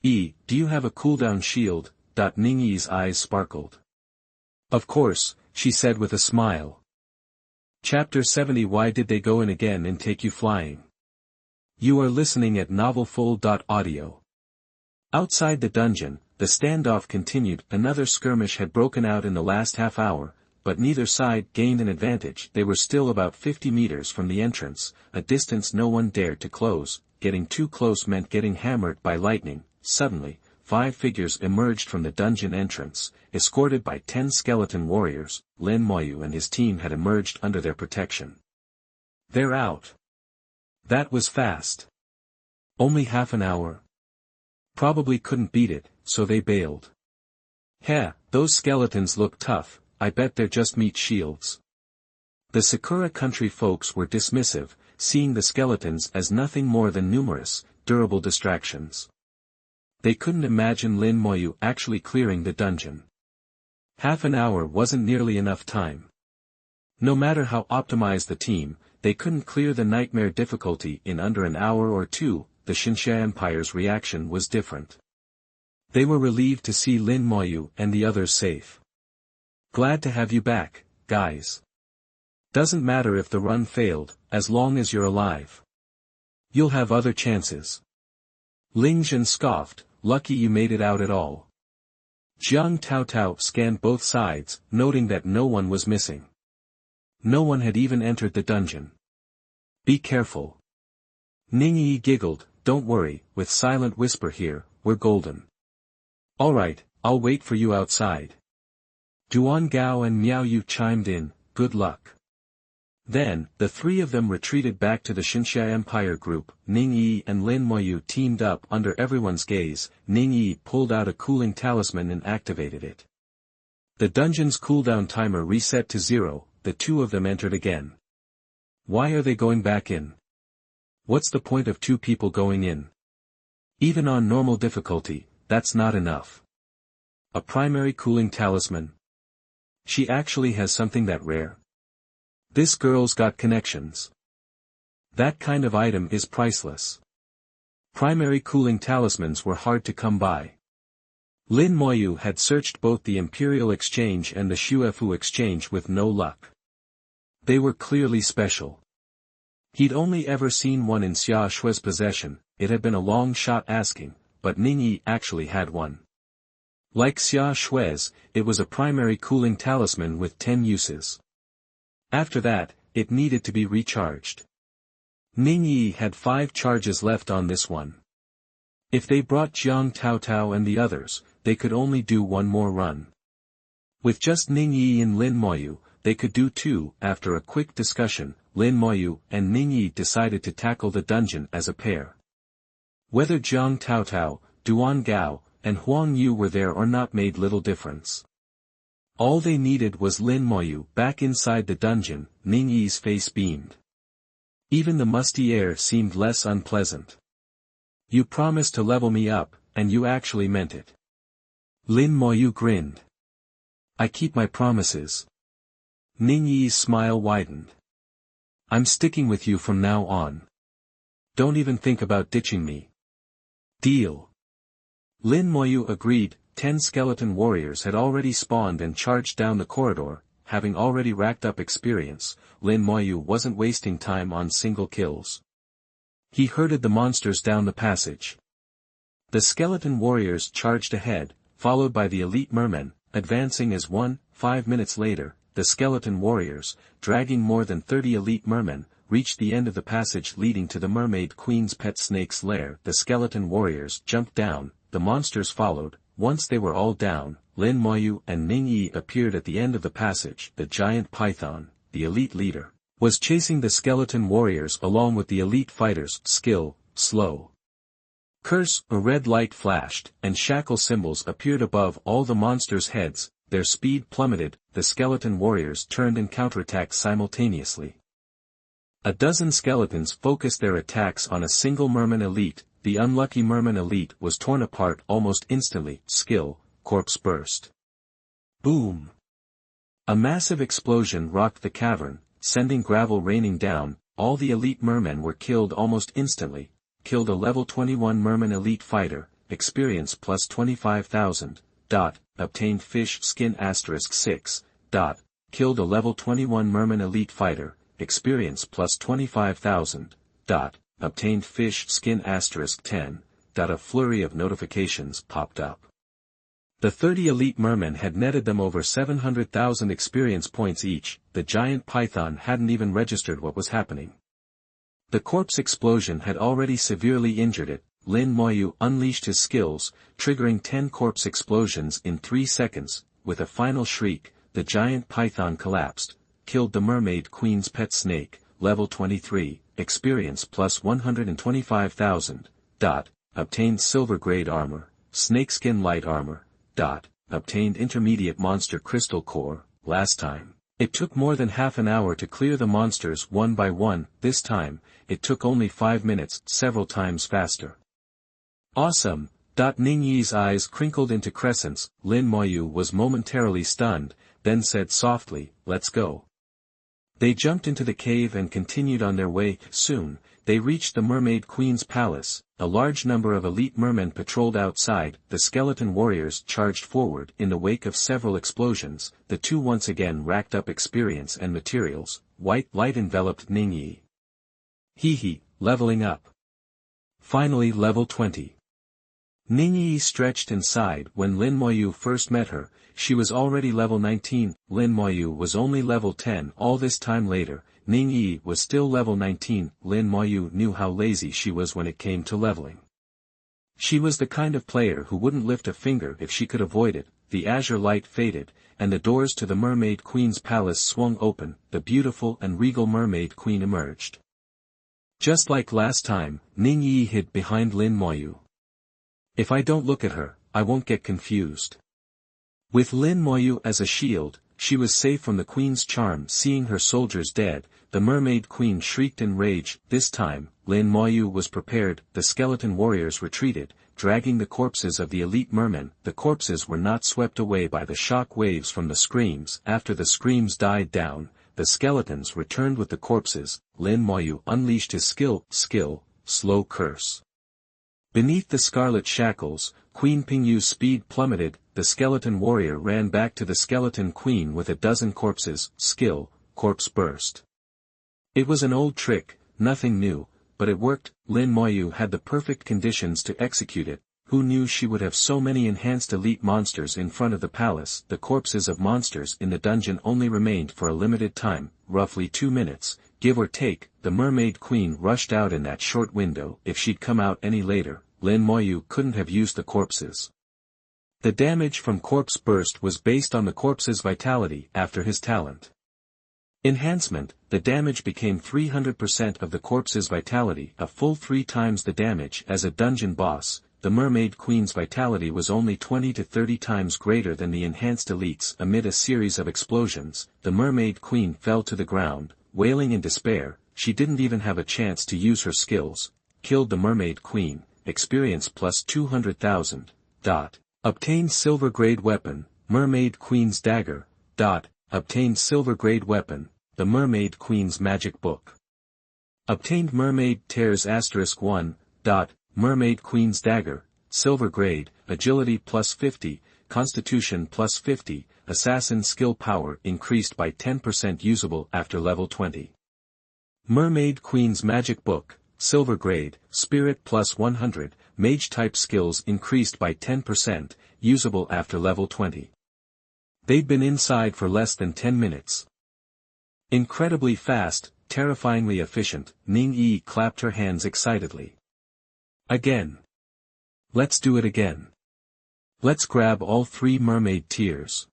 Do you have a cooldown shield? Ning Yi's eyes sparkled. Of course, she said with a smile. Chapter 70. Why did they go in again and take you flying? You are listening at novelfull.audio. Outside the dungeon, the standoff continued. Another skirmish had broken out in the last half hour, but neither side gained an advantage. They were still about 50 meters from the entrance, a distance no one dared to close. Getting too close meant getting hammered by lightning. Suddenly, 5 figures emerged from the dungeon entrance, escorted by 10 skeleton warriors. Lin Moyu and his team had emerged under their protection. They're out. That was fast. Only half an hour. Probably couldn't beat it, so they bailed. Heh, those skeletons look tough, I bet they're just meat shields. The Sakura country folks were dismissive, seeing the skeletons as nothing more than numerous, durable distractions. They couldn't imagine Lin Moyu actually clearing the dungeon. Half an hour wasn't nearly enough time. No matter how optimized the team, they couldn't clear the nightmare difficulty in under an hour or two. The Xinxia Empire's reaction was different. They were relieved to see Lin Moyu and the others safe. Glad to have you back, guys. Doesn't matter if the run failed, as long as you're alive. You'll have other chances. Ling Zhen scoffed, lucky you made it out at all. Jiang Taotao scanned both sides, noting that no one was missing. No one had even entered the dungeon. Be careful. Ning Yi giggled, don't worry, with silent whisper here, we're golden. Alright, I'll wait for you outside. Duan Gao and Miao Yu chimed in, good luck. Then, the three of them retreated back to the Xinxia Empire group. Ning Yi and Lin Moyu teamed up under everyone's gaze. Ning Yi pulled out a cooling talisman and activated it. The dungeon's cooldown timer reset to 0, the two of them entered again. Why are they going back in? What's the point of two people going in? Even on normal difficulty, that's not enough. A primary cooling talisman. She actually has something that rare. This girl's got connections. That kind of item is priceless. Primary cooling talismans were hard to come by. Lin Moyu had searched both the Imperial Exchange and the Shuefu Exchange with no luck. They were clearly special. He'd only ever seen one in Xia Shue's possession. It had been a long shot asking, but Ning Yi actually had one. Like Xia Shue's, it was a primary cooling talisman with 10 uses. After that, it needed to be recharged. Ning Yi had 5 charges left on this one. If they brought Jiang Taotao and the others, they could only do one more run. With just Ning Yi and Lin Moyu, they could do 2. After a quick discussion, Lin Moyu and Ning Yi decided to tackle the dungeon as a pair. Whether Jiang Taotao, Duan Gao, and Huang Yu were there or not made little difference. All they needed was Lin Moyu back inside the dungeon. Ning Yi's face beamed. Even the musty air seemed less unpleasant. You promised to level me up, and you actually meant it. Lin Moyu grinned. I keep my promises. Ning Yi's smile widened. I'm sticking with you from now on. Don't even think about ditching me. Deal. Lin Moyu agreed. 10 skeleton warriors had already spawned and charged down the corridor. Having already racked up experience, Lin Moyu wasn't wasting time on single kills. He herded the monsters down the passage. The skeleton warriors charged ahead, followed by the elite mermen, advancing as one. 5 minutes later, the skeleton warriors, dragging more than 30 elite mermen, reached the end of the passage leading to the mermaid queen's pet snake's lair. The skeleton warriors jumped down, the monsters followed. Once they were all down, Lin Moyu and Ning Yi appeared at the end of the passage. The giant python, the elite leader, was chasing the skeleton warriors along with the elite fighters. Skill, slow. Curse, a red light flashed, and shackle symbols appeared above all the monsters' heads. Their speed plummeted. The skeleton warriors turned and counterattacked simultaneously. A dozen skeletons focused their attacks on a single merman elite. The unlucky merman elite was torn apart almost instantly. Skill, corpse burst. Boom! A massive explosion rocked the cavern, sending gravel raining down. All the elite mermen were killed almost instantly. Killed a level 21 merman elite fighter, experience plus 25,000. Obtained fish skin *6. Killed a level 21 merman elite fighter, experience plus 25,000. Obtained fish skin *10. A flurry of notifications popped up. The 30 elite mermen had netted them over 700,000 experience points each. The giant python hadn't even registered what was happening. The corpse explosion had already severely injured it. Lin Moyu unleashed his skills, triggering 10 corpse explosions in 3 seconds. With a final shriek, the giant python collapsed, killed the mermaid queen's pet snake, level 23. experience plus 125,000. Obtained silver grade armor, snakeskin light armor. Obtained intermediate monster crystal core. Last time, it took more than half an hour to clear the monsters one by one. This time, it took only 5 minutes, several times faster. Awesome! Ningyi's eyes crinkled into crescents. Lin Moyu was momentarily stunned, then said softly, "Let's go." They jumped into the cave and continued on their way. Soon, they reached the Mermaid Queen's palace. A large number of elite mermen patrolled outside. The skeleton warriors charged forward. In the wake of several explosions, the two once again racked up experience and materials. White light enveloped Ningyi. Hee, leveling up. Finally level 20. Ningyi stretched and sighed. When Lin Moyu first met her, she was already level 19, Lin Moyu was only level 10. All this time later, Ningyi was still level 19. Lin Moyu knew how lazy she was when it came to leveling. She was the kind of player who wouldn't lift a finger if she could avoid it. The azure light faded, and the doors to the Mermaid Queen's palace swung open. The beautiful and regal Mermaid Queen emerged. Just like last time, Ningyi hid behind Lin Moyu. "If I don't look at her, I won't get confused." With Lin Moyu as a shield, she was safe from the queen's charm. Seeing her soldiers dead, the Mermaid Queen shrieked in rage. This time, Lin Moyu was prepared. The skeleton warriors retreated, dragging the corpses of the elite mermen. The corpses were not swept away by the shock waves from the screams. After the screams died down, the skeletons returned with the corpses. Lin Moyu unleashed his skill, slow curse. Beneath the scarlet shackles, Queen Pingyu's speed plummeted. The skeleton warrior ran back to the skeleton queen with a dozen corpses. Corpse burst. It was an old trick, nothing new, but it worked. Lin Moyu had the perfect conditions to execute it. Who knew she would have so many enhanced elite monsters in front of the palace? The corpses of monsters in the dungeon only remained for a limited time, roughly 2 minutes, give or take. The Mermaid Queen rushed out in that short window. If she'd come out any later, Lin Moyu couldn't have used the corpses. The damage from corpse burst was based on the corpse's vitality. After his talent enhancement, the damage became 300% of the corpse's vitality, a full 3 times the damage. As a dungeon boss, the Mermaid Queen's vitality was only 20 to 30 times greater than the enhanced elites. Amid a series of explosions, the Mermaid Queen fell to the ground, wailing in despair. She didn't even have a chance to use her skills. Killed the Mermaid Queen, experience plus 200,000. Obtained silver grade weapon, Mermaid Queen's dagger. Obtained silver grade weapon, the Mermaid Queen's magic book. Obtained Mermaid Tears *1. Mermaid Queen's dagger, silver grade, agility plus 50, constitution plus 50, assassin skill power increased by 10%, usable after level 20. Mermaid Queen's magic book, silver grade, spirit plus 100, mage type skills increased by 10%, usable after level 20. They'd been inside for less than 10 minutes. Incredibly fast, terrifyingly efficient. Ningyi clapped her hands excitedly. Again. Let's do it again. Let's grab all 3 mermaid tears.